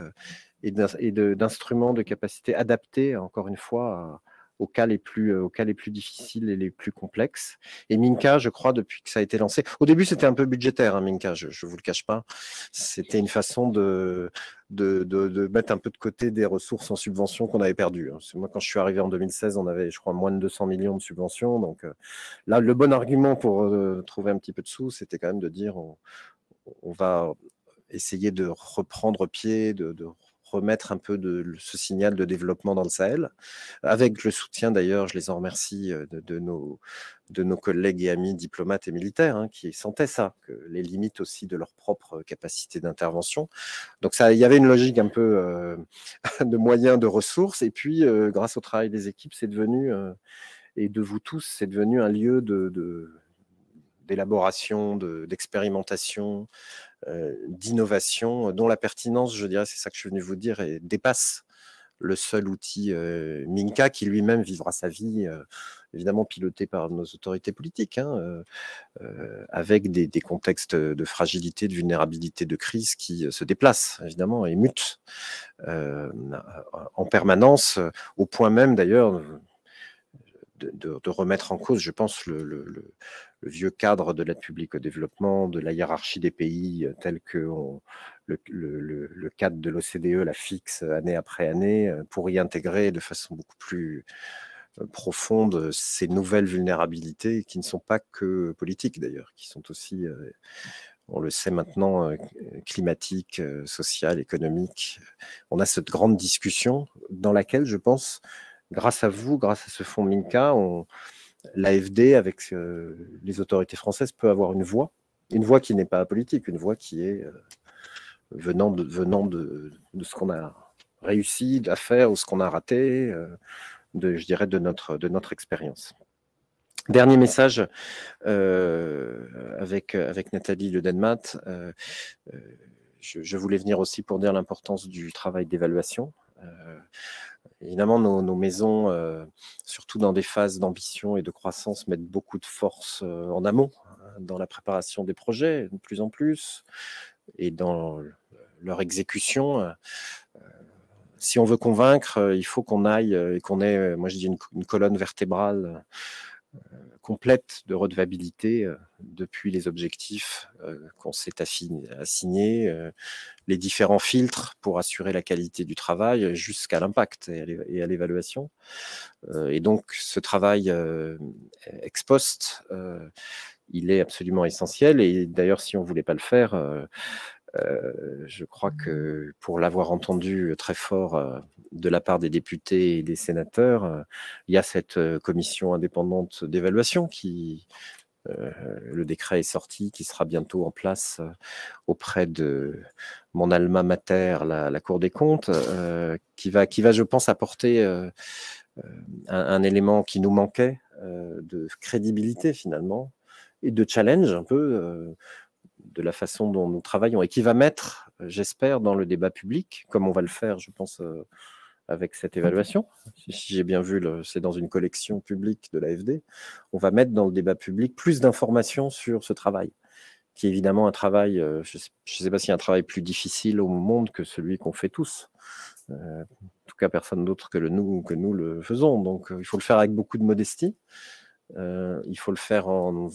et d'instruments de capacité adaptés, encore une fois, aux cas les plus difficiles et les plus complexes. Et Minca, je crois, depuis que ça a été lancé, au début c'était un peu budgétaire, Minca, je ne vous le cache pas, c'était une façon de mettre un peu de côté des ressources en subvention qu'on avait perdues. Moi, quand je suis arrivé en 2016, on avait, je crois, moins de 200 millions de subventions. Donc là, le bon argument pour trouver un petit peu de sous, c'était quand même de dire on va essayer de reprendre pied, de remettre un peu ce signal de développement dans le Sahel, avec le soutien d'ailleurs, je les en remercie, de nos collègues et amis diplomates et militaires qui sentaient ça, que les limites aussi de leur propre capacité d'intervention. Donc il y avait une logique un peu de moyens, de ressources, et puis grâce au travail des équipes, c'est devenu, et de vous tous, c'est devenu un lieu d'élaboration, d'expérimentation, d'innovation, dont la pertinence, je dirais, c'est ça que je suis venu vous dire, et dépasse le seul outil Minca, qui lui-même vivra sa vie, évidemment piloté par nos autorités politiques, avec des contextes de fragilité, de vulnérabilité, de crise qui se déplacent, évidemment, et mutent en permanence, au point même, d'ailleurs, de remettre en cause, je pense, le vieux cadre de l'aide publique au développement, de la hiérarchie des pays, tel que le cadre de l'OCDE la fixe année après année, pour y intégrer de façon beaucoup plus profonde ces nouvelles vulnérabilités qui ne sont pas que politiques d'ailleurs, qui sont aussi, on le sait maintenant, climatiques, sociales, économiques. On a cette grande discussion dans laquelle, je pense, grâce à vous, grâce à ce fonds Minca, l'AFD, avec les autorités françaises, peut avoir une voix qui n'est pas politique, une voix qui est venant de ce qu'on a réussi à faire ou ce qu'on a raté, je dirais, de notre expérience. Dernier message avec Nathalie Le Denmat. Je voulais venir aussi pour dire l'importance du travail d'évaluation. Évidemment, nos maisons, surtout dans des phases d'ambition et de croissance, mettent beaucoup de force en amont, dans la préparation des projets, de plus en plus, et dans leur exécution. Si on veut convaincre, il faut qu'on aille et qu'on ait, moi je dis, une colonne vertébrale complète de redevabilité depuis les objectifs qu'on s'est assignés, les différents filtres pour assurer la qualité du travail jusqu'à l'impact et à l'évaluation. Et donc ce travail ex post, il est absolument essentiel. Et d'ailleurs, si on ne voulait pas le faire, je crois que pour l'avoir entendu très fort de la part des députés et des sénateurs, il y a cette commission indépendante d'évaluation qui, le décret est sorti, qui sera bientôt en place auprès de mon alma mater, la Cour des comptes, qui va, je pense, apporter un élément qui nous manquait, de crédibilité finalement, et de challenge un peu, de la façon dont nous travaillons, et qui va mettre, j'espère, dans le débat public, comme on va le faire, je pense, avec cette évaluation. Si j'ai bien vu, c'est dans une collection publique de l'AFD, on va mettre dans le débat public plus d'informations sur ce travail, qui est évidemment un travail, je ne sais pas s'il y a un travail plus difficile au monde que celui qu'on fait tous. En tout cas, personne d'autre que nous le faisons. Donc, il faut le faire avec beaucoup de modestie. Il faut le faire en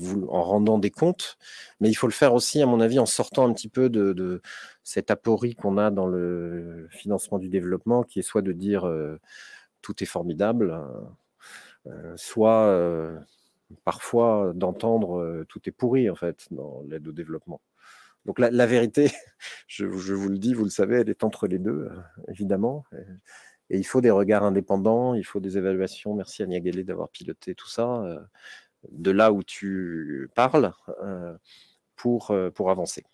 rendant des comptes, mais il faut le faire aussi, à mon avis, en sortant un petit peu de cette aporie qu'on a dans le financement du développement, qui est soit de dire tout est formidable, soit parfois d'entendre tout est pourri, en fait, dans l'aide au développement. Donc la vérité, je vous le dis, vous le savez, elle est entre les deux, évidemment. Et il faut des regards indépendants, il faut des évaluations. Merci Ania Guélé d'avoir piloté tout ça, de là où tu parles, pour avancer.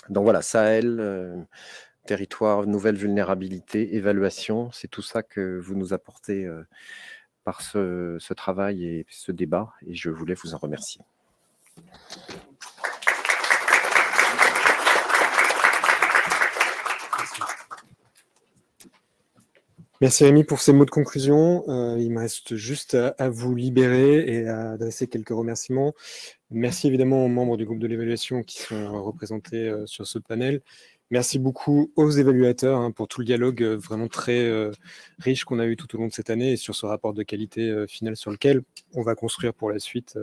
Donc voilà, Sahel, territoire, nouvelle vulnérabilité, évaluation, c'est tout ça que vous nous apportez par ce travail et ce débat, et je voulais vous en remercier. Merci Rémi pour ces mots de conclusion. Il me reste juste à vous libérer et à adresser quelques remerciements. Merci évidemment aux membres du groupe de l'évaluation qui sont représentés sur ce panel. Merci beaucoup aux évaluateurs pour tout le dialogue vraiment très riche qu'on a eu tout au long de cette année et sur ce rapport de qualité final sur lequel on va construire pour la suite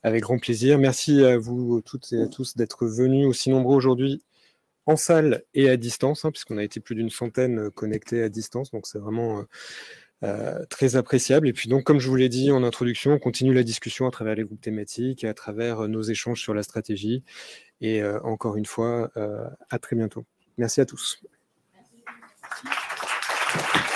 avec grand plaisir. Merci à vous toutes et à tous d'être venus aussi nombreux aujourd'hui en salle et à distance, puisqu'on a été plus d'une centaine connectés à distance, donc c'est vraiment très appréciable. Et puis donc, comme je vous l'ai dit en introduction, on continue la discussion à travers les groupes thématiques, à travers nos échanges sur la stratégie. Et encore une fois, à très bientôt. Merci à tous. Merci.